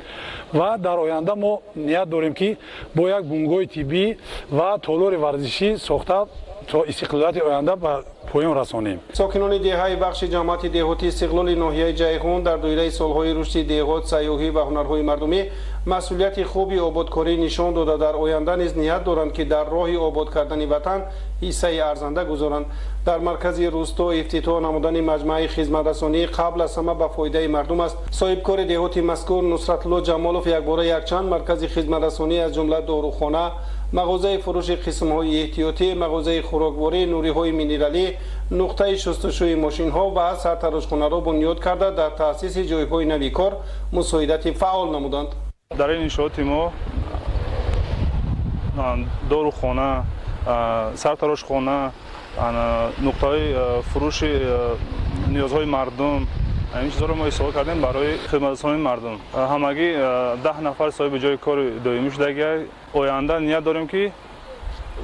ва дар оянда мо ният дорем ки бо як бунгоҳи тиббӣ ва толори варзишӣ сохта то истиқлолияти оянда ба поён расонем. сокинони деҳаи бахши ҷамоати деҳоти истиқлоли ноҳияи ҷайҳун дар доираи солҳои рушди деҳот, сайёҳӣ ва ҳунарҳои мардумӣ масъулияти хуби ободкорӣ нишон дода дар оянда низ ният доранд ки дар роҳи обод кардани ватан ҳиссаи арзанда гузоранд. дар маркази русто ифтитоҳ намудани маҷмӯаи хизматрасонӣ қабл аз ҳама ба фоидаи мардум аст. соҳибкори деҳоти мазкур Нусратло Ҷамолов якбора якчанд маркази хизматрасонӣ аз ҷумла дорухона, мағозаи фурӯши қисмҳои эҳтиётӣ, мағозаи хӯрокворӣ, нуриҳои минералӣ, нуқтаи шустушӯи мошинҳо ва сартарошхонаро бунёд карда дар таъсиси ҷойҳои нави кор мусоидати фаъол намуданд. дар ин иншооти мо дорухона, сартарошхона, нуқтаҳои фурӯши ниёзҳои мардум, ин чизҳоро мо истифода кардем барои хидматрасони мардум. ҳамагӣ 10 нафар соҳиби ҷои кори доимӣ шудагӣ. оянда ният дорем ки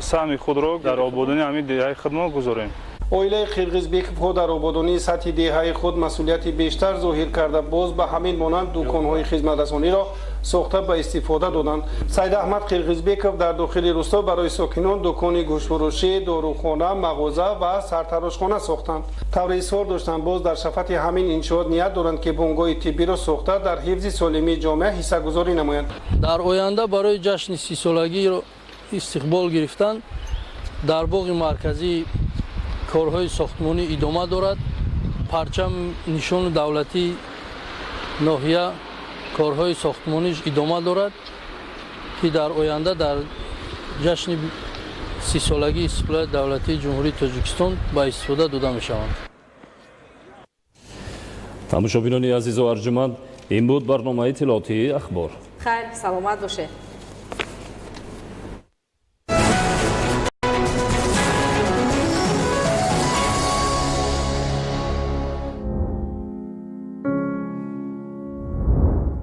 саҳми худро дар ободонии ҳамин деҳаи хидмат гузорем. оилаи қирғизбековҳо дар ободонии сатҳи деҳаи худ масъулияти бештар зоҳир карда боз ба ҳамин монанд дӯконҳои хизматрасониро сохта ба истифода доданд. Сайдаҳмад Қирғизбеков дар дохили рӯсто барои сокинон дӯкони гӯштфурӯшӣ, дорухона, мағоза ва сартарошхона сохтанд. тавре изҳор доштанд боз дар шафати ҳамин иншоот ният доранд ки бунгоҳи тиббиро сохта дар ҳифзи солимии ҷомеа ҳиссагузорӣ намоянд. дар оянда барои ҷашни 30-солагиро истиқбол гирифтан дар боғи марказӣ корҳои сохтмонӣ идома дорад. парчам нишони давлатии ноҳия корҳои сохтмониш идома дорад ки дар оянда дар ҷашни 30-солагии истиқлолияти давлатии ҷумҳурии Тоҷикистон ба истифода дода мешаванд. тамошобинони азизу арҷуманд, ин буд барномаи иттилоотии ахбор. хайр, саломат бошед.